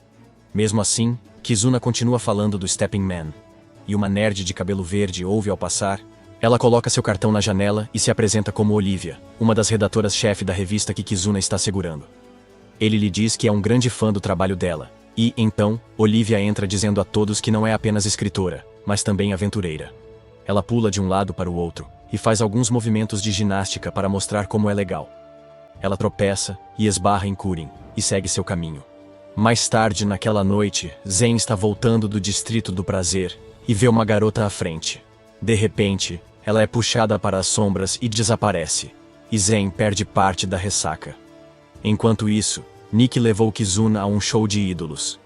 Mesmo assim, Kizuna continua falando do Stepping Man, e uma nerd de cabelo verde ouve ao passar. Ela coloca seu cartão na janela e se apresenta como Olivia, uma das redatoras-chefe da revista que Kizuna está segurando. Ele lhe diz que é um grande fã do trabalho dela, e, então, Olivia entra dizendo a todos que não é apenas escritora, mas também aventureira. Ela pula de um lado para o outro, e faz alguns movimentos de ginástica para mostrar como é legal. Ela tropeça e esbarra em Kurin, e segue seu caminho. Mais tarde naquela noite, Zen está voltando do Distrito do Prazer, e vê uma garota à frente. De repente, ela é puxada para as sombras e desaparece, e Zen perde parte da ressaca. Enquanto isso, Nick levou Kizuna a um show de ídolos.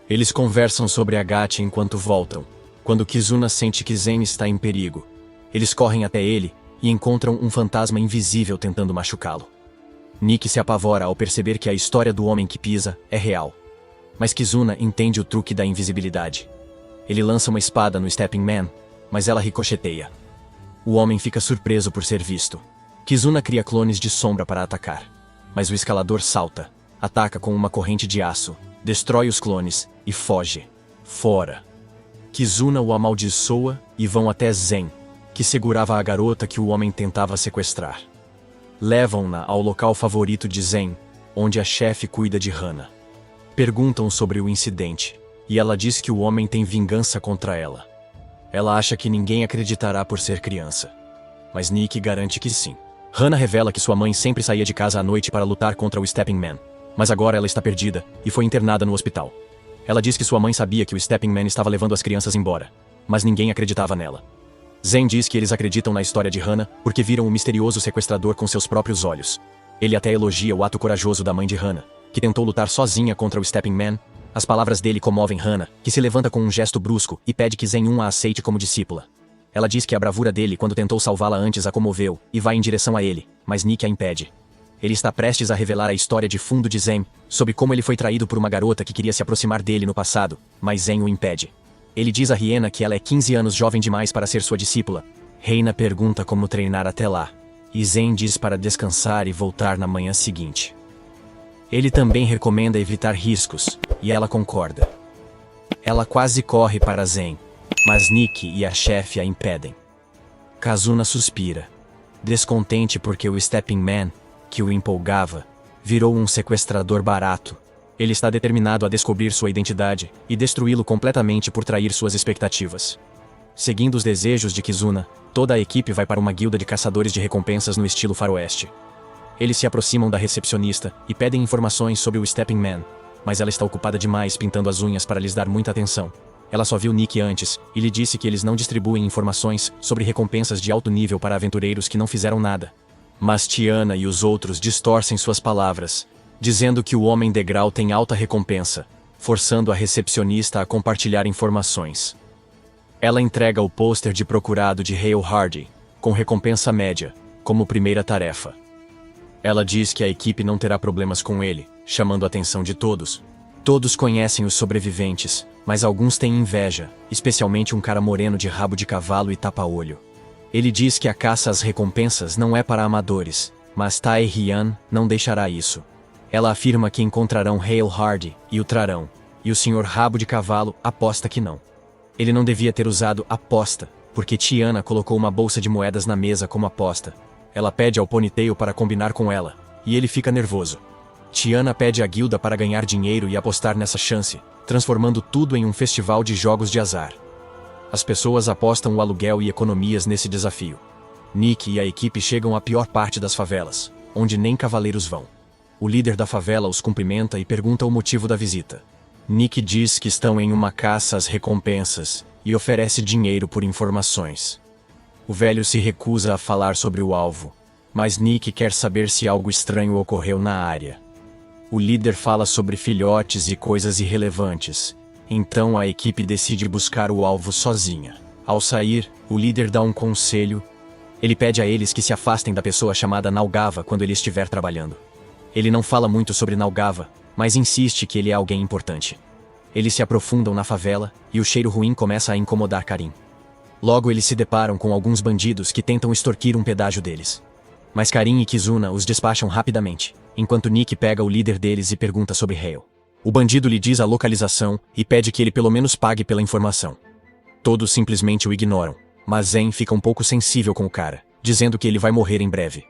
Eles conversam sobre Agatha enquanto voltam. Quando Kizuna sente que Zen está em perigo, eles correm até ele e encontram um fantasma invisível tentando machucá-lo. Nick se apavora ao perceber que a história do homem que pisa é real. Mas Kizuna entende o truque da invisibilidade. Ele lança uma espada no Stepping Man, mas ela ricocheteia. O homem fica surpreso por ser visto. Kizuna cria clones de sombra para atacar. mas o escalador salta, ataca com uma corrente de aço, destrói os clones e foge. Fora. Kizuna o amaldiçoa e vão até Zen, que segurava a garota que o homem tentava sequestrar. Levam-na ao local favorito de Zen, onde a chefe cuida de Hana. Perguntam sobre o incidente, e ela diz que o homem tem vingança contra ela. Ela acha que ninguém acreditará por ser criança, mas Nick garante que sim. Hana revela que sua mãe sempre saía de casa à noite para lutar contra o Stepping Man, mas agora ela está perdida e foi internada no hospital. Ela diz que sua mãe sabia que o Stepping Man estava levando as crianças embora, mas ninguém acreditava nela. Zen diz que eles acreditam na história de Hana porque viram o misterioso sequestrador com seus próprios olhos. Ele até elogia o ato corajoso da mãe de Hana, que tentou lutar sozinha contra o Stepping Man. As palavras dele comovem Hana, que se levanta com um gesto brusco e pede que Zen a aceite como discípula. Ela diz que a bravura dele quando tentou salvá-la antes a comoveu e vai em direção a ele, mas Nick a impede. Ele está prestes a revelar a história de fundo de Zen, sobre como ele foi traído por uma garota que queria se aproximar dele no passado, mas Zen o impede. Ele diz a Riena que ela é 15 anos jovem demais para ser sua discípula. Reina pergunta como treinar até lá, e Zen diz para descansar e voltar na manhã seguinte. Ele também recomenda evitar riscos, e ela concorda. Ela quase corre para Zen, mas Nick e a chefe a impedem. Kazuna suspira, descontente porque o Stepping Man, que o empolgava, virou um sequestrador barato. Ele está determinado a descobrir sua identidade e destruí-lo completamente por trair suas expectativas. Seguindo os desejos de Kizuna, toda a equipe vai para uma guilda de caçadores de recompensas no estilo faroeste. Eles se aproximam da recepcionista e pedem informações sobre o Stepping Man, mas ela está ocupada demais pintando as unhas para lhes dar muita atenção. Ela só viu Nick antes e lhe disse que eles não distribuem informações sobre recompensas de alto nível para aventureiros que não fizeram nada. Mas Tiana e os outros distorcem suas palavras, dizendo que o Homem Degrau tem alta recompensa, forçando a recepcionista a compartilhar informações. Ela entrega o pôster de procurado de Hale Hardy, com recompensa média, como primeira tarefa. Ela diz que a equipe não terá problemas com ele, chamando a atenção de todos. Todos conhecem os sobreviventes, mas alguns têm inveja, especialmente um cara moreno de rabo de cavalo e tapa-olho. Ele diz que a caça às recompensas não é para amadores, mas Tae Hyan não deixará isso. Ela afirma que encontrarão Hale Hardy e o trarão, e o Sr. Rabo de Cavalo aposta que não. Ele não devia ter usado aposta, porque Tiana colocou uma bolsa de moedas na mesa como aposta. Ela pede ao Ponytail para combinar com ela, e ele fica nervoso. Tiana pede à guilda para ganhar dinheiro e apostar nessa chance, transformando tudo em um festival de jogos de azar. As pessoas apostam o aluguel e economias nesse desafio. Nick e a equipe chegam à pior parte das favelas, onde nem cavaleiros vão. O líder da favela os cumprimenta e pergunta o motivo da visita. Nick diz que estão em uma caça às recompensas e oferece dinheiro por informações. O velho se recusa a falar sobre o alvo, mas Nick quer saber se algo estranho ocorreu na área. O líder fala sobre filhotes e coisas irrelevantes, então a equipe decide buscar o alvo sozinha. Ao sair, o líder dá um conselho. Ele pede a eles que se afastem da pessoa chamada Nalgava quando ele estiver trabalhando. Ele não fala muito sobre Nalgava, mas insiste que ele é alguém importante. Eles se aprofundam na favela e o cheiro ruim começa a incomodar Karin. Logo eles se deparam com alguns bandidos que tentam extorquir um pedágio deles. Mas Karin e Kizuna os despacham rapidamente, enquanto Nick pega o líder deles e pergunta sobre Hale. O bandido lhe diz a localização e pede que ele pelo menos pague pela informação. Todos simplesmente o ignoram, mas Zen fica um pouco sensível com o cara, dizendo que ele vai morrer em breve.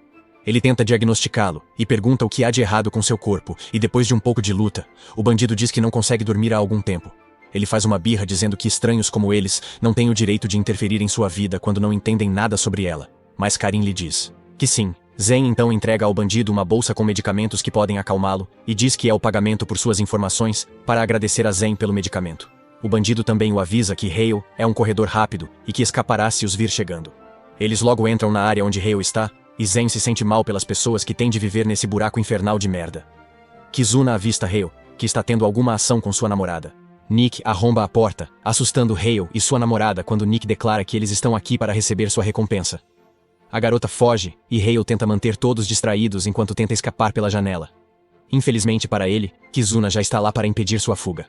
Ele tenta diagnosticá-lo e pergunta o que há de errado com seu corpo, e depois de um pouco de luta, o bandido diz que não consegue dormir há algum tempo. Ele faz uma birra dizendo que estranhos como eles não têm o direito de interferir em sua vida quando não entendem nada sobre ela, mas Karin lhe diz que sim. Zen então entrega ao bandido uma bolsa com medicamentos que podem acalmá-lo e diz que é o pagamento por suas informações para agradecer a Zen pelo medicamento. O bandido também o avisa que Hale é um corredor rápido e que escapará se os vir chegando. Eles logo entram na área onde Hale está, e Zen se sente mal pelas pessoas que têm de viver nesse buraco infernal de merda. Kizuna avista Hale, que está tendo alguma ação com sua namorada. Nick arromba a porta, assustando Hale e sua namorada quando Nick declara que eles estão aqui para receber sua recompensa. A garota foge, e Hale tenta manter todos distraídos enquanto tenta escapar pela janela. Infelizmente para ele, Kizuna já está lá para impedir sua fuga.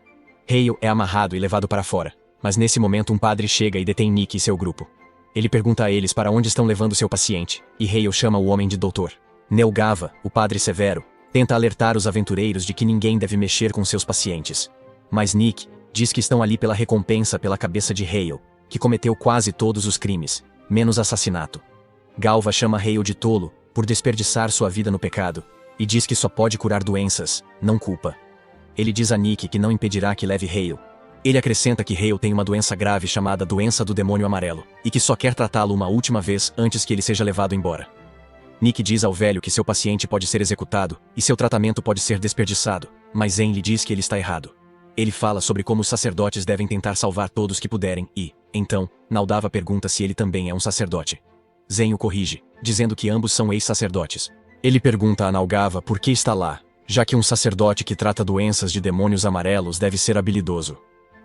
Hale é amarrado e levado para fora, mas nesse momento um padre chega e detém Nick e seu grupo. Ele pergunta a eles para onde estão levando seu paciente, e Hale chama o homem de doutor. Nelgava, o padre severo, Tenta alertar os aventureiros de que ninguém deve mexer com seus pacientes. Mas Nick diz que estão ali pela recompensa pela cabeça de Hale, que cometeu quase todos os crimes, menos assassinato. Galva chama Hale de tolo por desperdiçar sua vida no pecado, e diz que só pode curar doenças, não culpa. Ele diz a Nick que não impedirá que leve Hale. Ele acrescenta que Hale tem uma doença grave chamada doença do demônio amarelo, e que só quer tratá-lo uma última vez antes que ele seja levado embora. Nick diz ao velho que seu paciente pode ser executado, e seu tratamento pode ser desperdiçado, mas Zen lhe diz que ele está errado. Ele fala sobre como os sacerdotes devem tentar salvar todos que puderem e, então, Naldava pergunta se ele também é um sacerdote. Zen o corrige, dizendo que ambos são ex-sacerdotes. Ele pergunta a Nalgava por que está lá, já que um sacerdote que trata doenças de demônios amarelos deve ser habilidoso.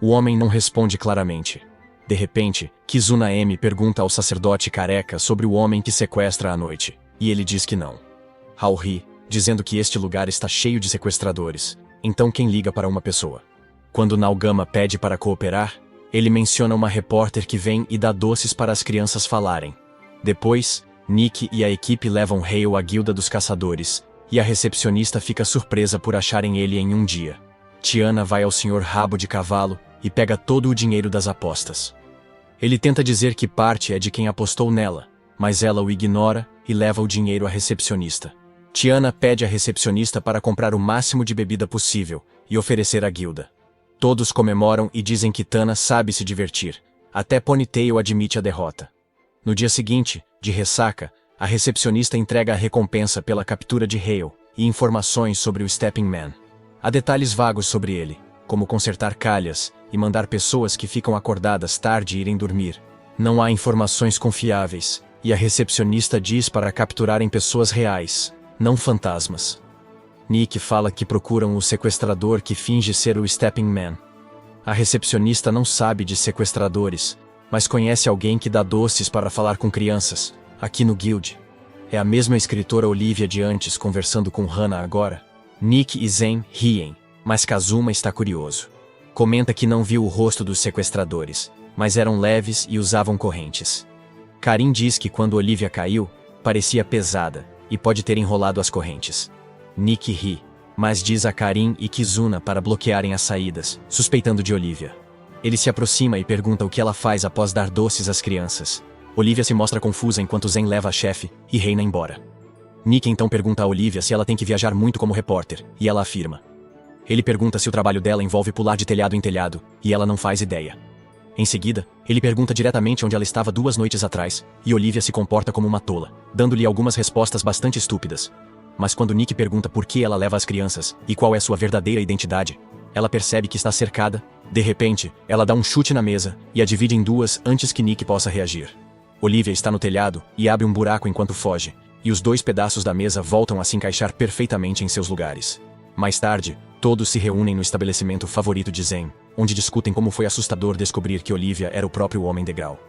O homem não responde claramente. De repente, Kizuna M pergunta ao sacerdote careca sobre o homem que sequestra à noite, e ele diz que não. Hal ri, dizendo que este lugar está cheio de sequestradores, então quem liga para uma pessoa? Quando Nalgama pede para cooperar, ele menciona uma repórter que vem e dá doces para as crianças falarem. Depois, Nick e a equipe levam Hale à guilda dos caçadores, e a recepcionista fica surpresa por acharem ele em um dia. Tiana vai ao Sr. Rabo de Cavalo e pega todo o dinheiro das apostas. Ele tenta dizer que parte é de quem apostou nela, mas ela o ignora e leva o dinheiro à recepcionista. Tiana pede à recepcionista para comprar o máximo de bebida possível e oferecer à guilda. Todos comemoram e dizem que Tana sabe se divertir, até Ponytail admite a derrota. No dia seguinte, de ressaca, a recepcionista entrega a recompensa pela captura de Hale e informações sobre o Stepping Man. Há detalhes vagos sobre ele, como consertar calhas e mandar pessoas que ficam acordadas tarde irem dormir. Não há informações confiáveis, e a recepcionista diz para capturarem pessoas reais, não fantasmas. Nick fala que procuram o sequestrador que finge ser o Stepping Man. A recepcionista não sabe de sequestradores, mas conhece alguém que dá doces para falar com crianças, aqui no Guild. É a mesma escritora Olivia de antes conversando com Hannah agora. Nick e Zen riem, mas Kazuma está curioso. Comenta que não viu o rosto dos sequestradores, mas eram leves e usavam correntes. Karin diz que quando Olivia caiu, parecia pesada, e pode ter enrolado as correntes. Nick ri, mas diz a Karin e Kizuna para bloquearem as saídas, suspeitando de Olivia. Ele se aproxima e pergunta o que ela faz após dar doces às crianças. Olivia se mostra confusa enquanto Zen leva a chefe e Reina embora. Nick então pergunta a Olivia se ela tem que viajar muito como repórter, e ela afirma. Ele pergunta se o trabalho dela envolve pular de telhado em telhado, e ela não faz ideia. Em seguida, ele pergunta diretamente onde ela estava 2 noites atrás, e Olivia se comporta como uma tola, dando-lhe algumas respostas bastante estúpidas. Mas quando Nick pergunta por que ela leva as crianças e qual é sua verdadeira identidade, ela percebe que está cercada. De repente, ela dá um chute na mesa e a divide em 2 antes que Nick possa reagir. Olivia está no telhado e abre um buraco enquanto foge, e os 2 pedaços da mesa voltam a se encaixar perfeitamente em seus lugares. Mais tarde, todos se reúnem no estabelecimento favorito de Zen, onde discutem como foi assustador descobrir que Olivia era o próprio Homem Degrau.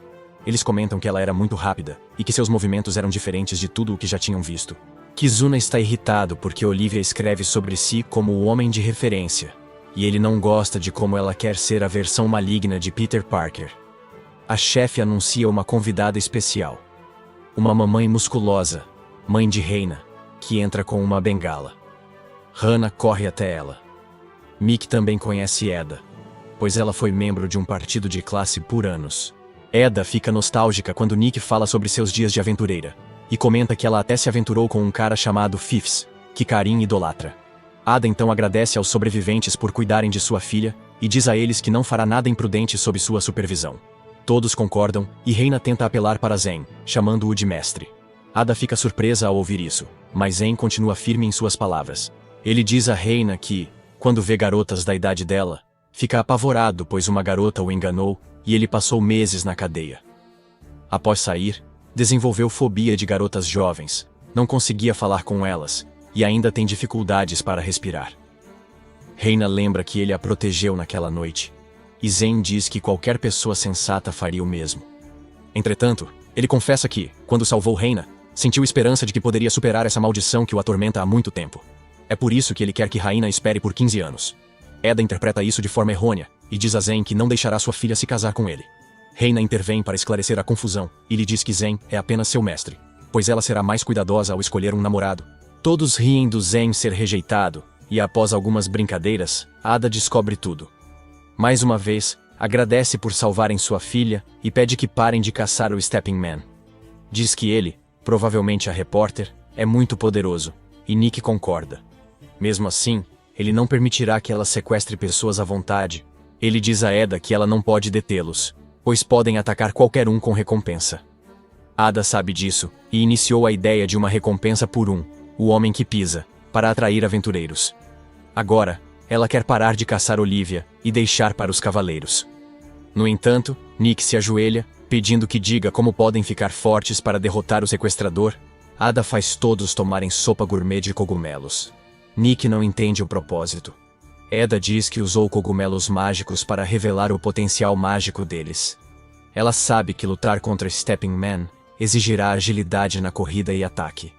Eles comentam que ela era muito rápida e que seus movimentos eram diferentes de tudo o que já tinham visto. Kizuna está irritado porque Olivia escreve sobre si como o homem de referência, e ele não gosta de como ela quer ser a versão maligna de Peter Parker. A chefe anuncia uma convidada especial. Uma mamãe musculosa, mãe de Reina, que entra com uma bengala. Hannah corre até ela. Mick também conhece Eda, pois ela foi membro de um partido de classe por anos. Eda fica nostálgica quando Nick fala sobre seus dias de aventureira, e comenta que ela até se aventurou com um cara chamado Fifs, que Karin idolatra. Ada então agradece aos sobreviventes por cuidarem de sua filha, e diz a eles que não fará nada imprudente sob sua supervisão. Todos concordam, e Reina tenta apelar para Zen, chamando-o de mestre. Ada fica surpresa ao ouvir isso, mas Zen continua firme em suas palavras. Ele diz a Reina que, quando vê garotas da idade dela, fica apavorado pois uma garota o enganou e ele passou meses na cadeia. Após sair, desenvolveu fobia de garotas jovens, não conseguia falar com elas e ainda tem dificuldades para respirar. Reina lembra que ele a protegeu naquela noite, e Zen diz que qualquer pessoa sensata faria o mesmo. Entretanto, ele confessa que, quando salvou Reina, sentiu esperança de que poderia superar essa maldição que o atormenta há muito tempo. É por isso que ele quer que Raina espere por 15 anos. Eda interpreta isso de forma errônea, e diz a Zen que não deixará sua filha se casar com ele. Reina intervém para esclarecer a confusão, e lhe diz que Zen é apenas seu mestre, pois ela será mais cuidadosa ao escolher um namorado. Todos riem do Zen ser rejeitado, e após algumas brincadeiras, Ada descobre tudo. Mais uma vez, agradece por salvarem sua filha e pede que parem de caçar o Stepping Man. Diz que ele, provavelmente a repórter, é muito poderoso, e Nick concorda. Mesmo assim, ele não permitirá que ela sequestre pessoas à vontade. Ele diz a Ada que ela não pode detê-los, pois podem atacar qualquer um com recompensa. Ada sabe disso, e iniciou a ideia de uma recompensa por o homem que pisa, para atrair aventureiros. Agora, ela quer parar de caçar Olivia e deixar para os cavaleiros. No entanto, Nick se ajoelha, pedindo que diga como podem ficar fortes para derrotar o sequestrador. Ada faz todos tomarem sopa gourmet de cogumelos. Nick não entende o propósito. Ada diz que usou cogumelos mágicos para revelar o potencial mágico deles. Ela sabe que lutar contra Stepping Man exigirá agilidade na corrida e ataque.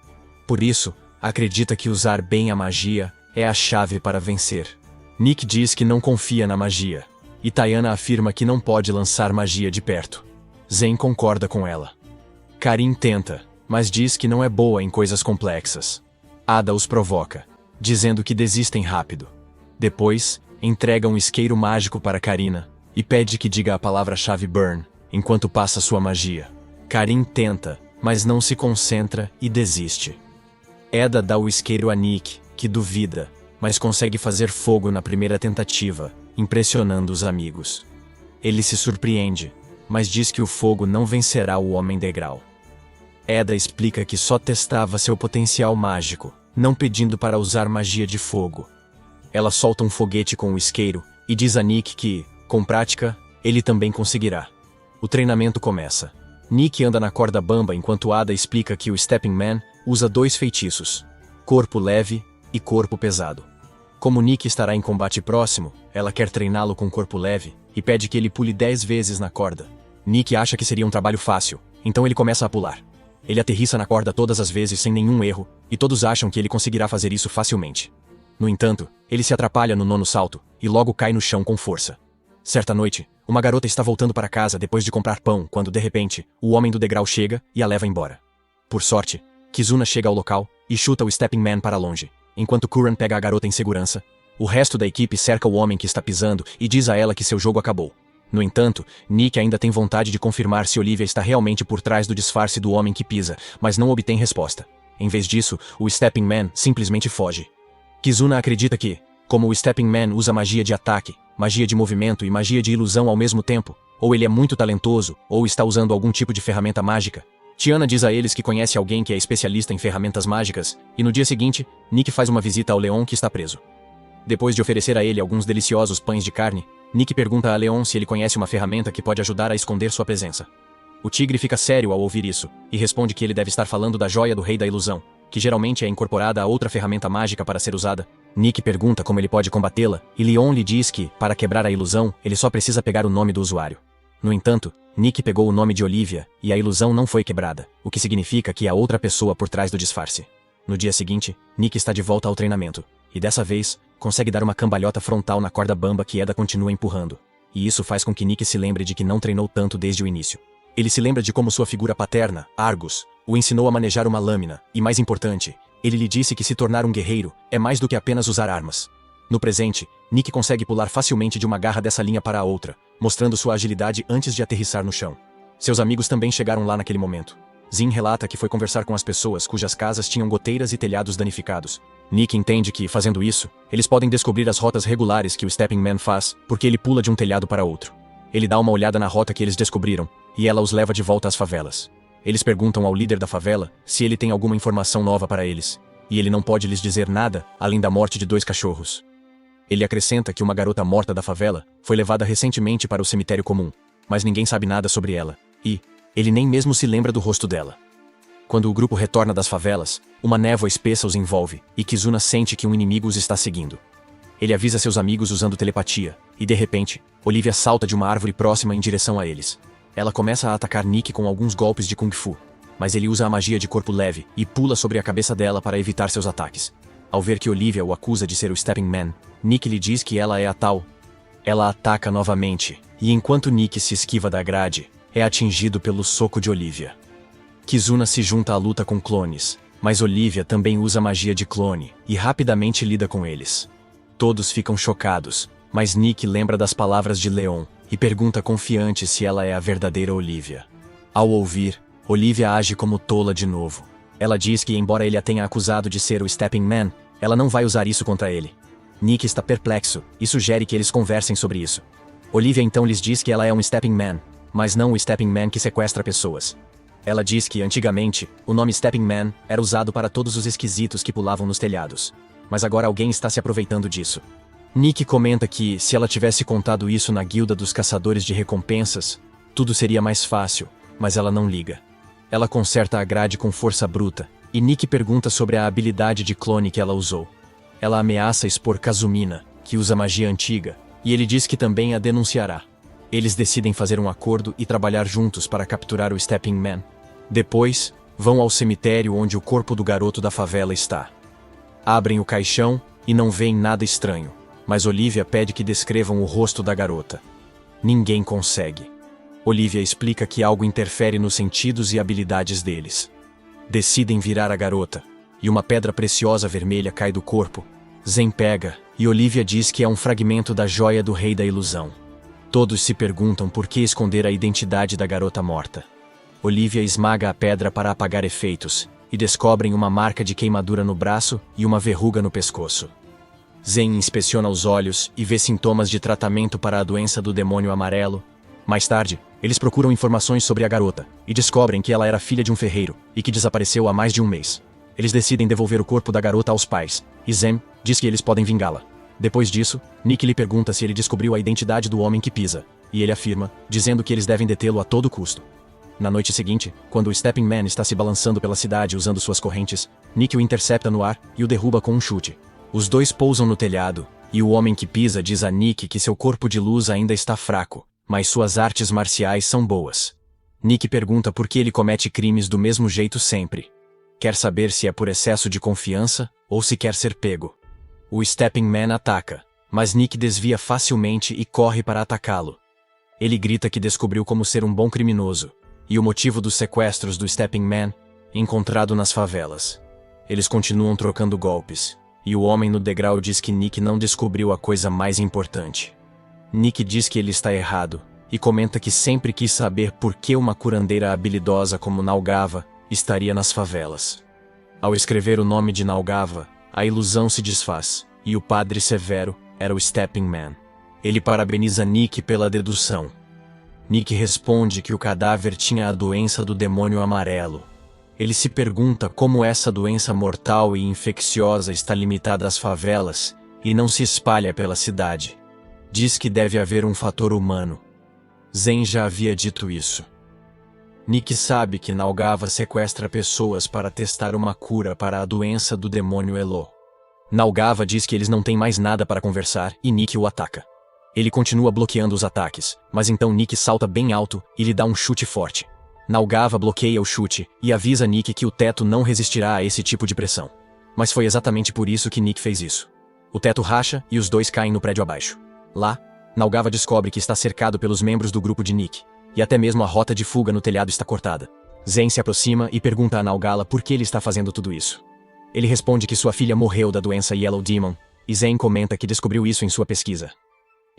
Por isso, acredita que usar bem a magia é a chave para vencer. Nick diz que não confia na magia, e Tayana afirma que não pode lançar magia de perto. Zen concorda com ela. Karin tenta, mas diz que não é boa em coisas complexas. Ada os provoca, dizendo que desistem rápido. Depois, entrega um isqueiro mágico para Karina, e pede que diga a palavra-chave Burn, enquanto passa sua magia. Karin tenta, mas não se concentra e desiste. Ada dá o isqueiro a Nick, que duvida, mas consegue fazer fogo na primeira tentativa, impressionando os amigos. Ele se surpreende, mas diz que o fogo não vencerá o Homem Degrau. Ada explica que só testava seu potencial mágico, não pedindo para usar magia de fogo. Ela solta um foguete com o isqueiro e diz a Nick que, com prática, ele também conseguirá. O treinamento começa. Nick anda na corda bamba enquanto Ada explica que o Stepping Man usa 2 feitiços: corpo leve e corpo pesado. Como Nick estará em combate próximo, ela quer treiná-lo com corpo leve e pede que ele pule 10 vezes na corda. Nick acha que seria um trabalho fácil, então ele começa a pular. Ele aterrissa na corda todas as vezes sem nenhum erro, e todos acham que ele conseguirá fazer isso facilmente. No entanto, ele se atrapalha no 9º salto, e logo cai no chão com força. Certa noite, uma garota está voltando para casa depois de comprar pão quando, de repente, o Homem do Degrau chega e a leva embora. Por sorte, Kizuna chega ao local e chuta o Stepping Man para longe, enquanto Kuran pega a garota em segurança. O resto da equipe cerca o homem que está pisando e diz a ela que seu jogo acabou. No entanto, Nick ainda tem vontade de confirmar se Olivia está realmente por trás do disfarce do homem que pisa, mas não obtém resposta. Em vez disso, o Stepping Man simplesmente foge. Kizuna acredita que, como o Stepping Man usa magia de ataque, magia de movimento e magia de ilusão ao mesmo tempo, ou ele é muito talentoso, ou está usando algum tipo de ferramenta mágica. Tiana diz a eles que conhece alguém que é especialista em ferramentas mágicas, e no dia seguinte, Nick faz uma visita ao Leon que está preso. Depois de oferecer a ele alguns deliciosos pães de carne, Nick pergunta a Leon se ele conhece uma ferramenta que pode ajudar a esconder sua presença. O tigre fica sério ao ouvir isso, e responde que ele deve estar falando da joia do Rei da Ilusão, que geralmente é incorporada a outra ferramenta mágica para ser usada. Nick pergunta como ele pode combatê-la, e Leon lhe diz que, para quebrar a ilusão, ele só precisa pegar o nome do usuário. No entanto, Nick pegou o nome de Olivia, e a ilusão não foi quebrada, o que significa que há outra pessoa por trás do disfarce. No dia seguinte, Nick está de volta ao treinamento, e dessa vez, consegue dar uma cambalhota frontal na corda bamba que Ada continua empurrando. E isso faz com que Nick se lembre de que não treinou tanto desde o início. Ele se lembra de como sua figura paterna, Argus, o ensinou a manejar uma lâmina, e mais importante, ele lhe disse que se tornar um guerreiro é mais do que apenas usar armas. No presente, Nick consegue pular facilmente de uma garra dessa linha para a outra, mostrando sua agilidade antes de aterrissar no chão. Seus amigos também chegaram lá naquele momento. Zin relata que foi conversar com as pessoas cujas casas tinham goteiras e telhados danificados. Nick entende que, fazendo isso, eles podem descobrir as rotas regulares que o Stepping Man faz, porque ele pula de um telhado para outro. Ele dá uma olhada na rota que eles descobriram, e ela os leva de volta às favelas. Eles perguntam ao líder da favela se ele tem alguma informação nova para eles, e ele não pode lhes dizer nada além da morte de 2 cachorros. Ele acrescenta que uma garota morta da favela foi levada recentemente para o cemitério comum, mas ninguém sabe nada sobre ela, e ele nem mesmo se lembra do rosto dela. Quando o grupo retorna das favelas, uma névoa espessa os envolve, e Kizuna sente que um inimigo os está seguindo. Ele avisa seus amigos usando telepatia, e de repente, Olivia salta de uma árvore próxima em direção a eles. Ela começa a atacar Nick com alguns golpes de Kung Fu, mas ele usa a magia de corpo leve e pula sobre a cabeça dela para evitar seus ataques. Ao ver que Olivia o acusa de ser o Stepping Man, Nick lhe diz que ela é a tal. Ela ataca novamente, e enquanto Nick se esquiva da grade, é atingido pelo soco de Olivia. Kizuna se junta à luta com clones, Mas Olivia também usa magia de clone e rapidamente lida com eles. Todos ficam chocados, mas Nick lembra das palavras de Leon e pergunta confiante se ela é a verdadeira Olivia. Ao ouvir, Olivia age como tola de novo. Ela diz que, embora ele a tenha acusado de ser o Stepping Man, ela não vai usar isso contra ele. Nick está perplexo e sugere que eles conversem sobre isso. Olivia então lhes diz que ela é um Stepping Man, mas não o Stepping Man que sequestra pessoas. Ela diz que, antigamente, o nome Stepping Man era usado para todos os esquisitos que pulavam nos telhados. Mas agora alguém está se aproveitando disso. Nick comenta que, se ela tivesse contado isso na guilda dos caçadores de recompensas, tudo seria mais fácil, mas ela não liga. Ela conserta a grade com força bruta, e Nick pergunta sobre a habilidade de clone que ela usou. Ela ameaça expor Kazumina, que usa magia antiga, e ele diz que também a denunciará. Eles decidem fazer um acordo e trabalhar juntos para capturar o Stepping Man. Depois, vão ao cemitério onde o corpo do garoto da favela está. Abrem o caixão e não veem nada estranho, mas Olivia pede que descrevam o rosto da garota. Ninguém consegue. Olivia explica que algo interfere nos sentidos e habilidades deles. Decidem virar a garota, e uma pedra preciosa vermelha cai do corpo. Zen pega, e Olivia diz que é um fragmento da joia do Rei da Ilusão. Todos se perguntam por que esconder a identidade da garota morta. Olivia esmaga a pedra para apagar efeitos, e descobrem uma marca de queimadura no braço e uma verruga no pescoço. Zen inspeciona os olhos e vê sintomas de tratamento para a doença do demônio amarelo. Mais tarde, eles procuram informações sobre a garota, e descobrem que ela era filha de um ferreiro, e que desapareceu há mais de um mês. Eles decidem devolver o corpo da garota aos pais, e Zen diz que eles podem vingá-la. Depois disso, Nick lhe pergunta se ele descobriu a identidade do homem que pisa, e ele afirma, dizendo que eles devem detê-lo a todo custo. Na noite seguinte, quando o Stepping Man está se balançando pela cidade usando suas correntes, Nick o intercepta no ar e o derruba com um chute. Os dois pousam no telhado, e o homem que pisa diz a Nick que seu corpo de luz ainda está fraco, mas suas artes marciais são boas. Nick pergunta por que ele comete crimes do mesmo jeito sempre. Quer saber se é por excesso de confiança ou se quer ser pego. O Stepping Man ataca, mas Nick desvia facilmente e corre para atacá-lo. Ele grita que descobriu como ser um bom criminoso, e o motivo dos sequestros do Stepping Man, encontrado nas favelas. Eles continuam trocando golpes, e o homem no degrau diz que Nick não descobriu a coisa mais importante. Nick diz que ele está errado, e comenta que sempre quis saber por que uma curandeira habilidosa como Nalgava estaria nas favelas. Ao escrever o nome de Nalgava, a ilusão se desfaz, e o Padre Severo era o Stepping Man. Ele parabeniza Nick pela dedução. Nick responde que o cadáver tinha a doença do demônio amarelo. Ele se pergunta como essa doença mortal e infecciosa está limitada às favelas e não se espalha pela cidade. Diz que deve haver um fator humano. Zen já havia dito isso. Nick sabe que Nalgava sequestra pessoas para testar uma cura para a doença do demônio Elo. Nalgava diz que eles não têm mais nada para conversar e Nick o ataca. Ele continua bloqueando os ataques, mas então Nick salta bem alto e lhe dá um chute forte. Nalgava bloqueia o chute e avisa Nick que o teto não resistirá a esse tipo de pressão. Mas foi exatamente por isso que Nick fez isso. O teto racha e os dois caem no prédio abaixo. Lá, Nalgava descobre que está cercado pelos membros do grupo de Nick, e até mesmo a rota de fuga no telhado está cortada. Zen se aproxima e pergunta a Nalgava por que ele está fazendo tudo isso. Ele responde que sua filha morreu da doença Yellow Demon, e Zen comenta que descobriu isso em sua pesquisa.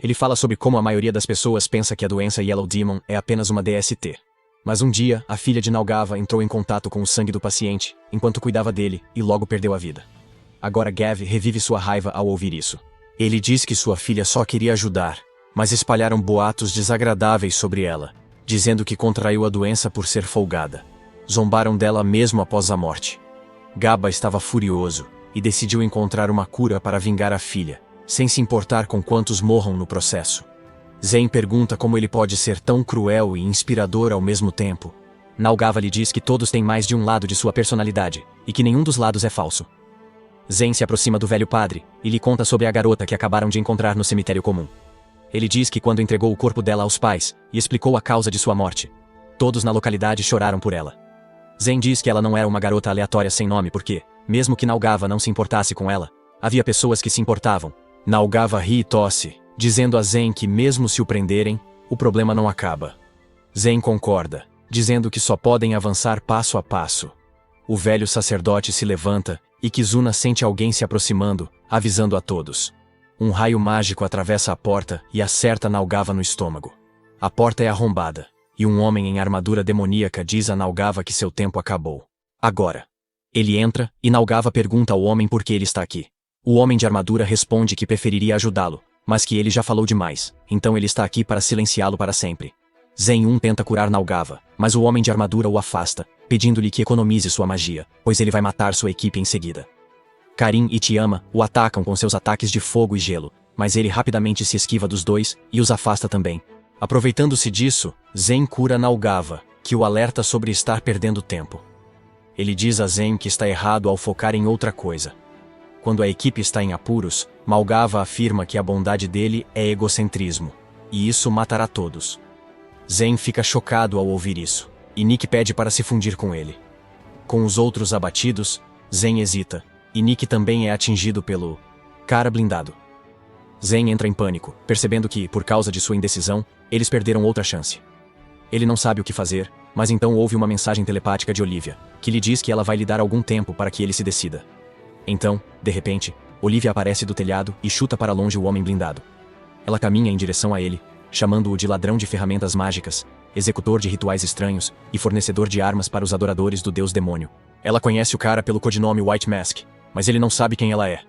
Ele fala sobre como a maioria das pessoas pensa que a doença Yellow Demon é apenas uma DST. Mas um dia, a filha de Nalgava entrou em contato com o sangue do paciente, enquanto cuidava dele, e logo perdeu a vida. Agora Gav revive sua raiva ao ouvir isso. Ele diz que sua filha só queria ajudar, mas espalharam boatos desagradáveis sobre ela, dizendo que contraiu a doença por ser folgada. Zombaram dela mesmo após a morte. Gaba estava furioso, e decidiu encontrar uma cura para vingar a filha, sem se importar com quantos morram no processo. Zen pergunta como ele pode ser tão cruel e inspirador ao mesmo tempo. Nalgava lhe diz que todos têm mais de um lado de sua personalidade, e que nenhum dos lados é falso. Zen se aproxima do velho padre, e lhe conta sobre a garota que acabaram de encontrar no cemitério comum. Ele diz que quando entregou o corpo dela aos pais, e explicou a causa de sua morte, todos na localidade choraram por ela. Zen diz que ela não era uma garota aleatória sem nome porque, mesmo que Nalgava não se importasse com ela, havia pessoas que se importavam. Nalgava ri e tosse, dizendo a Zen que mesmo se o prenderem, o problema não acaba. Zen concorda, dizendo que só podem avançar passo a passo. O velho sacerdote se levanta e Kizuna sente alguém se aproximando, avisando a todos. Um raio mágico atravessa a porta e acerta Naogava no estômago. A porta é arrombada, e um homem em armadura demoníaca diz a Naogava que seu tempo acabou. Agora. Ele entra e Naogava pergunta ao homem por que ele está aqui. O homem de armadura responde que preferiria ajudá-lo, mas que ele já falou demais, então ele está aqui para silenciá-lo para sempre. Zen tenta curar Naogava, mas o homem de armadura o afasta, pedindo-lhe que economize sua magia, pois ele vai matar sua equipe em seguida. Karin e Tiama o atacam com seus ataques de fogo e gelo, mas ele rapidamente se esquiva dos dois e os afasta também. Aproveitando-se disso, Zen cura Naogava, que o alerta sobre estar perdendo tempo. Ele diz a Zen que está errado ao focar em outra coisa. Quando a equipe está em apuros, Naogava afirma que a bondade dele é egocentrismo, e isso matará todos. Zen fica chocado ao ouvir isso, e Nick pede para se fundir com ele. Com os outros abatidos, Zen hesita, e Nick também é atingido pelo cara blindado. Zen entra em pânico, percebendo que, por causa de sua indecisão, eles perderam outra chance. Ele não sabe o que fazer, mas então ouve uma mensagem telepática de Olivia, que lhe diz que ela vai lhe dar algum tempo para que ele se decida. Então, de repente, Olivia aparece do telhado e chuta para longe o homem blindado. Ela caminha em direção a ele, chamando-o de ladrão de ferramentas mágicas, executor de rituais estranhos e fornecedor de armas para os adoradores do deus demônio. Ela conhece o cara pelo codinome White Mask, mas ele não sabe quem ela é.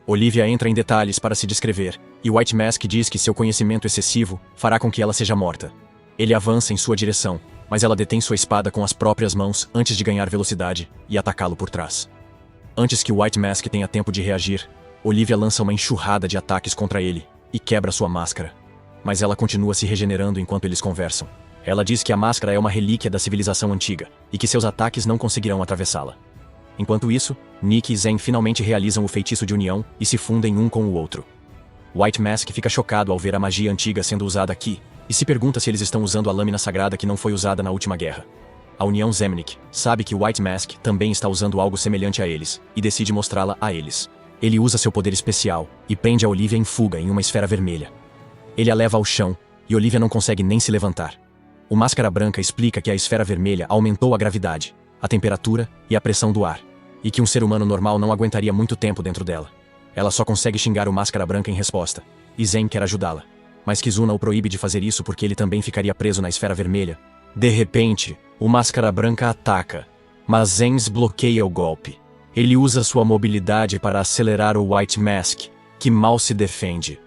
Olivia entra em detalhes para se descrever, e White Mask diz que seu conhecimento excessivo fará com que ela seja morta. Ele avança em sua direção, mas ela detém sua espada com as próprias mãos antes de ganhar velocidade e atacá-lo por trás. Antes que White Mask tenha tempo de reagir, Olivia lança uma enxurrada de ataques contra ele e quebra sua máscara. Mas ela continua se regenerando enquanto eles conversam. Ela diz que a máscara é uma relíquia da civilização antiga e que seus ataques não conseguirão atravessá-la. Enquanto isso, Nick e Zen finalmente realizam o feitiço de união e se fundem um com o outro. White Mask fica chocado ao ver a magia antiga sendo usada aqui e se pergunta se eles estão usando a lâmina sagrada que não foi usada na última guerra. A União Zemnick sabe que White Mask também está usando algo semelhante a eles e decide mostrá-la a eles. Ele usa seu poder especial e prende a Olivia em fuga em uma esfera vermelha. Ele a leva ao chão e Olivia não consegue nem se levantar. O Máscara Branca explica que a esfera vermelha aumentou a gravidade, a temperatura e a pressão do ar, e que um ser humano normal não aguentaria muito tempo dentro dela. Ela só consegue xingar o Máscara Branca em resposta, e Zen quer ajudá-la. Mas Kizuna o proíbe de fazer isso porque ele também ficaria preso na esfera vermelha. De repente, o Máscara Branca ataca, mas Zen bloqueia o golpe. Ele usa sua mobilidade para acelerar o White Mask, que mal se defende.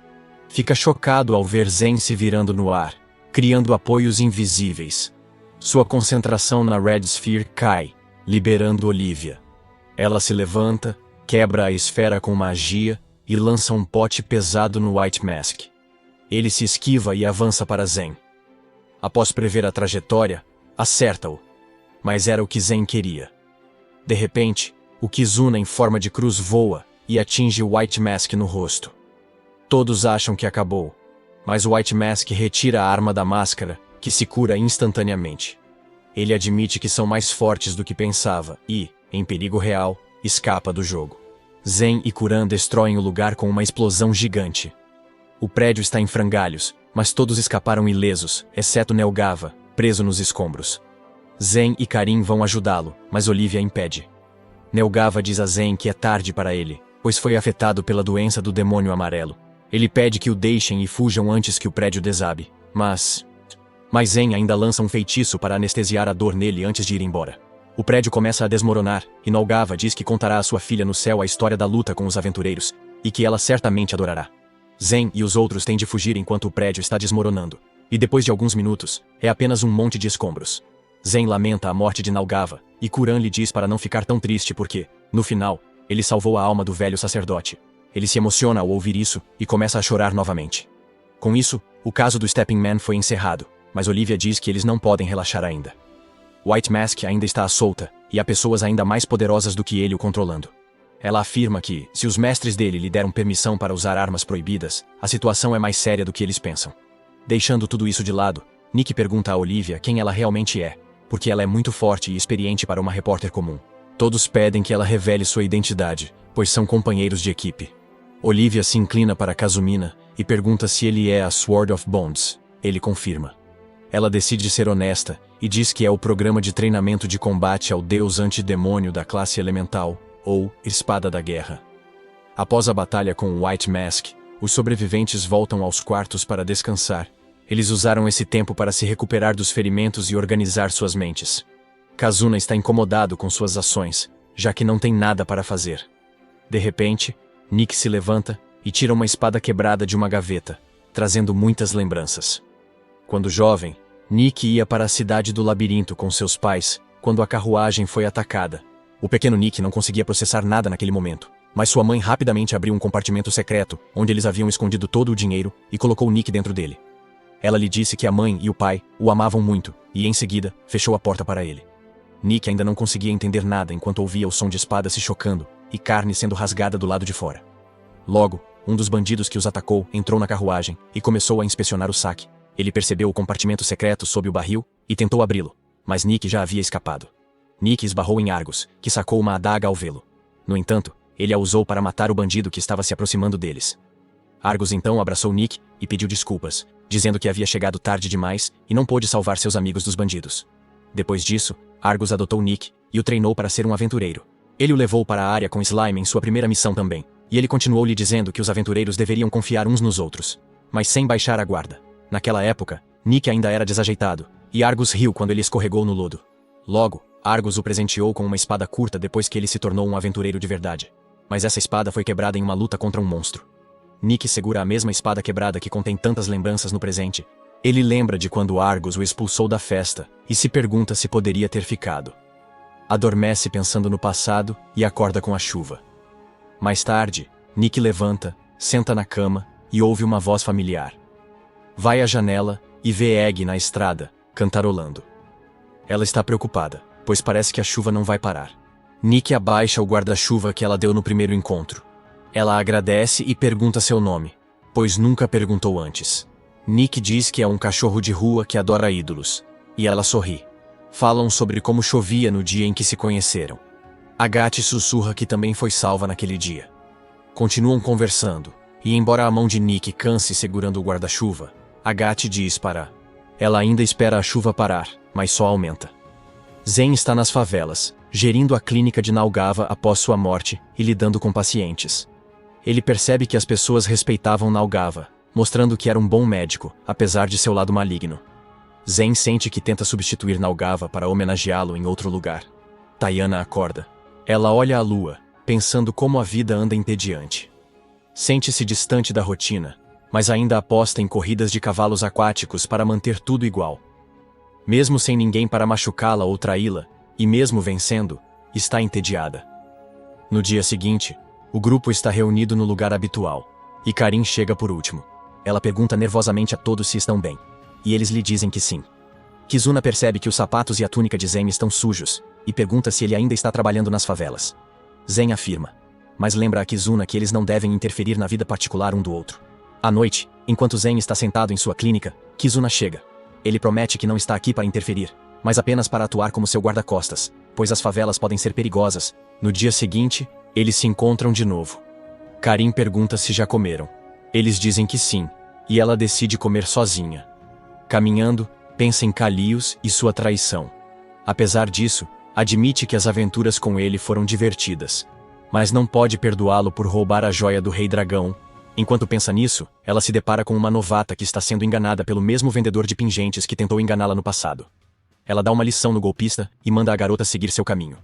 Fica chocado ao ver Zen se virando no ar, criando apoios invisíveis. Sua concentração na Red Sphere cai, liberando Olivia. Ela se levanta, quebra a esfera com magia e lança um pote pesado no White Mask. Ele se esquiva e avança para Zen. Após prever a trajetória, acerta-o. Mas era o que Zen queria. De repente, o Kizuna em forma de cruz voa e atinge o White Mask no rosto. Todos acham que acabou, mas o White Mask retira a arma da máscara, que se cura instantaneamente. Ele admite que são mais fortes do que pensava e, em perigo real, escapa do jogo. Zen e Kuran destroem o lugar com uma explosão gigante. O prédio está em frangalhos, mas todos escaparam ilesos, exceto Naogava, preso nos escombros. Zen e Karin vão ajudá-lo, mas Olivia impede. Naogava diz a Zen que é tarde para ele, pois foi afetado pela doença do demônio amarelo. Ele pede que o deixem e fujam antes que o prédio desabe, mas Zen ainda lança um feitiço para anestesiar a dor nele antes de ir embora. O prédio começa a desmoronar, e Naogava diz que contará à sua filha no céu a história da luta com os aventureiros, e que ela certamente adorará. Zen e os outros têm de fugir enquanto o prédio está desmoronando, e depois de alguns minutos, é apenas um monte de escombros. Zen lamenta a morte de Naogava, e Kuran lhe diz para não ficar tão triste porque, no final, ele salvou a alma do velho sacerdote. Ele se emociona ao ouvir isso e começa a chorar novamente. Com isso, o caso do Stepping Man foi encerrado, mas Olivia diz que eles não podem relaxar ainda. White Mask ainda está à solta, e há pessoas ainda mais poderosas do que ele o controlando. Ela afirma que, se os mestres dele lhe deram permissão para usar armas proibidas, a situação é mais séria do que eles pensam. Deixando tudo isso de lado, Nick pergunta a Olivia quem ela realmente é, porque ela é muito forte e experiente para uma repórter comum. Todos pedem que ela revele sua identidade, pois são companheiros de equipe. Olivia se inclina para Kazumina e pergunta se ele é a Sword of Bonds. Ele confirma. Ela decide ser honesta e diz que é o programa de treinamento de combate ao deus antidemônio da classe elemental, ou Espada da Guerra. Após a batalha com o White Mask, os sobreviventes voltam aos quartos para descansar. Eles usaram esse tempo para se recuperar dos ferimentos e organizar suas mentes. Kazuna está incomodado com suas ações, já que não tem nada para fazer. De repente, Nick se levanta e tira uma espada quebrada de uma gaveta, trazendo muitas lembranças. Quando jovem, Nick ia para a cidade do labirinto com seus pais, quando a carruagem foi atacada. O pequeno Nick não conseguia processar nada naquele momento, mas sua mãe rapidamente abriu um compartimento secreto, onde eles haviam escondido todo o dinheiro, e colocou Nick dentro dele. Ela lhe disse que a mãe e o pai o amavam muito, e em seguida, fechou a porta para ele. Nick ainda não conseguia entender nada enquanto ouvia o som de espadas se chocando e carne sendo rasgada do lado de fora. Logo, um dos bandidos que os atacou entrou na carruagem e começou a inspecionar o saque. Ele percebeu o compartimento secreto sob o barril e tentou abri-lo, mas Nick já havia escapado. Nick esbarrou em Argus, que sacou uma adaga ao vê-lo. No entanto, ele a usou para matar o bandido que estava se aproximando deles. Argus então abraçou Nick e pediu desculpas, dizendo que havia chegado tarde demais e não pôde salvar seus amigos dos bandidos. Depois disso, Argus adotou Nick e o treinou para ser um aventureiro. Ele o levou para a área com Slime em sua primeira missão também, e ele continuou lhe dizendo que os aventureiros deveriam confiar uns nos outros, mas sem baixar a guarda. Naquela época, Nick ainda era desajeitado, e Argus riu quando ele escorregou no lodo. Logo, Argus o presenteou com uma espada curta depois que ele se tornou um aventureiro de verdade. Mas essa espada foi quebrada em uma luta contra um monstro. Nick segura a mesma espada quebrada que contém tantas lembranças no presente. Ele lembra de quando Argus o expulsou da festa e se pergunta se poderia ter ficado. Adormece pensando no passado e acorda com a chuva. Mais tarde, Nick levanta, senta na cama e ouve uma voz familiar. Vai à janela e vê Egg na estrada, cantarolando. Ela está preocupada, pois parece que a chuva não vai parar. Nick abaixa o guarda-chuva que ela deu no primeiro encontro. Ela agradece e pergunta seu nome, pois nunca perguntou antes. Nick diz que é um cachorro de rua que adora ídolos, e ela sorri. Falam sobre como chovia no dia em que se conheceram. Agathe sussurra que também foi salva naquele dia. Continuam conversando, e embora a mão de Nick canse segurando o guarda-chuva, Agathe diz para ela ainda espera a chuva parar, mas só aumenta. Zen está nas favelas, gerindo a clínica de Naugava após sua morte e lidando com pacientes. Ele percebe que as pessoas respeitavam Naugava, mostrando que era um bom médico, apesar de seu lado maligno. Zen sente que tenta substituir Naugava para homenageá-lo em outro lugar. Tayana acorda. Ela olha a lua, pensando como a vida anda entediante. Sente-se distante da rotina, mas ainda aposta em corridas de cavalos aquáticos para manter tudo igual. Mesmo sem ninguém para machucá-la ou traí-la, e mesmo vencendo, está entediada. No dia seguinte, o grupo está reunido no lugar habitual, e Karin chega por último. Ela pergunta nervosamente a todos se estão bem, e eles lhe dizem que sim. Kizuna percebe que os sapatos e a túnica de Zen estão sujos, e pergunta se ele ainda está trabalhando nas favelas. Zen afirma, mas lembra a Kizuna que eles não devem interferir na vida particular um do outro. À noite, enquanto Zen está sentado em sua clínica, Kizuna chega. Ele promete que não está aqui para interferir, mas apenas para atuar como seu guarda-costas, pois as favelas podem ser perigosas. No dia seguinte, eles se encontram de novo. Karin pergunta se já comeram. Eles dizem que sim, e ela decide comer sozinha. Caminhando, pensa em Kalios e sua traição. Apesar disso, admite que as aventuras com ele foram divertidas, mas não pode perdoá-lo por roubar a joia do Rei Dragão. Enquanto pensa nisso, ela se depara com uma novata que está sendo enganada pelo mesmo vendedor de pingentes que tentou enganá-la no passado. Ela dá uma lição no golpista e manda a garota seguir seu caminho.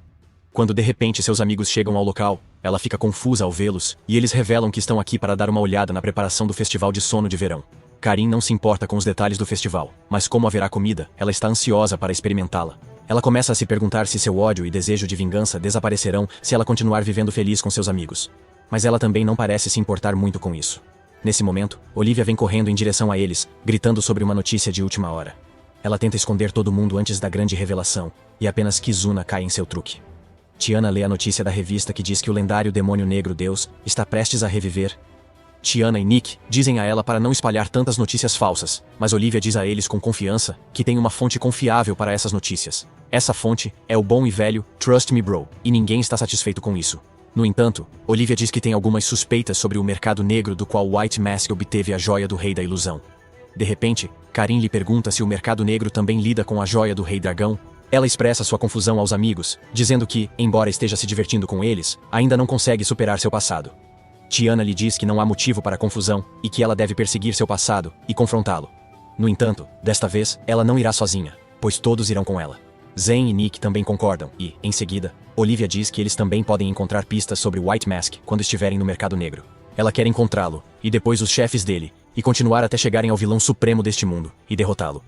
Quando de repente seus amigos chegam ao local, ela fica confusa ao vê-los, e eles revelam que estão aqui para dar uma olhada na preparação do festival de sono de verão. Karin não se importa com os detalhes do festival, mas como haverá comida, ela está ansiosa para experimentá-la. Ela começa a se perguntar se seu ódio e desejo de vingança desaparecerão se ela continuar vivendo feliz com seus amigos. Mas ela também não parece se importar muito com isso. Nesse momento, Olivia vem correndo em direção a eles, gritando sobre uma notícia de última hora. Ela tenta esconder todo mundo antes da grande revelação, e apenas Kizuna cai em seu truque. Tiana lê a notícia da revista que diz que o lendário demônio negro Deus está prestes a reviver. Tiana e Nick dizem a ela para não espalhar tantas notícias falsas, mas Olivia diz a eles com confiança que tem uma fonte confiável para essas notícias. Essa fonte é o bom e velho Trust Me Bro, e ninguém está satisfeito com isso. No entanto, Olivia diz que tem algumas suspeitas sobre o mercado negro do qual White Mask obteve a joia do Rei da Ilusão. De repente, Karin lhe pergunta se o mercado negro também lida com a joia do Rei Dragão. Ela expressa sua confusão aos amigos, dizendo que, embora esteja se divertindo com eles, ainda não consegue superar seu passado. Tiana lhe diz que não há motivo para confusão e que ela deve perseguir seu passado e confrontá-lo. No entanto, desta vez, ela não irá sozinha, pois todos irão com ela. Zen e Nick também concordam e, em seguida, Olivia diz que eles também podem encontrar pistas sobre White Mask quando estiverem no mercado negro. Ela quer encontrá-lo, e depois os chefes dele, e continuar até chegarem ao vilão supremo deste mundo, e derrotá-lo.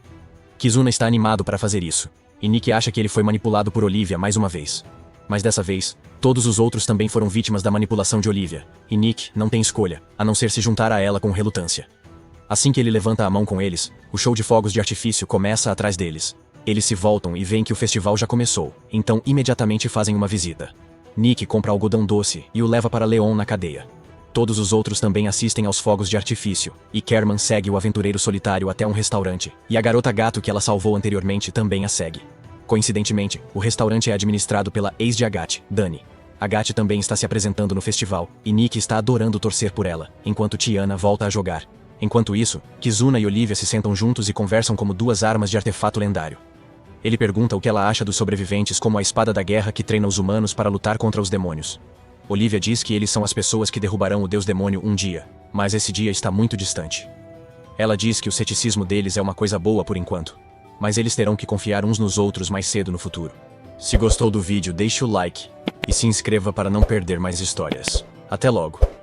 Kizuna está animado para fazer isso, e Nick acha que ele foi manipulado por Olivia mais uma vez. Mas dessa vez, todos os outros também foram vítimas da manipulação de Olivia, e Nick não tem escolha, a não ser se juntar a ela com relutância. Assim que ele levanta a mão com eles, o show de fogos de artifício começa atrás deles. Eles se voltam e veem que o festival já começou, então imediatamente fazem uma visita. Nick compra algodão doce e o leva para Leon na cadeia. Todos os outros também assistem aos fogos de artifício, e Kerman segue o aventureiro solitário até um restaurante, e a garota gato que ela salvou anteriormente também a segue. Coincidentemente, o restaurante é administrado pela ex de Agathe, Dani. Agathe também está se apresentando no festival, e Nick está adorando torcer por ela, enquanto Tiana volta a jogar. Enquanto isso, Kizuna e Olivia se sentam juntos e conversam como duas armas de artefato lendário. Ele pergunta o que ela acha dos sobreviventes como a espada da guerra que treina os humanos para lutar contra os demônios. Olivia diz que eles são as pessoas que derrubarão o deus demônio um dia, mas esse dia está muito distante. Ela diz que o ceticismo deles é uma coisa boa por enquanto, mas eles terão que confiar uns nos outros mais cedo no futuro. Se gostou do vídeo, deixe o like e se inscreva para não perder mais histórias. Até logo!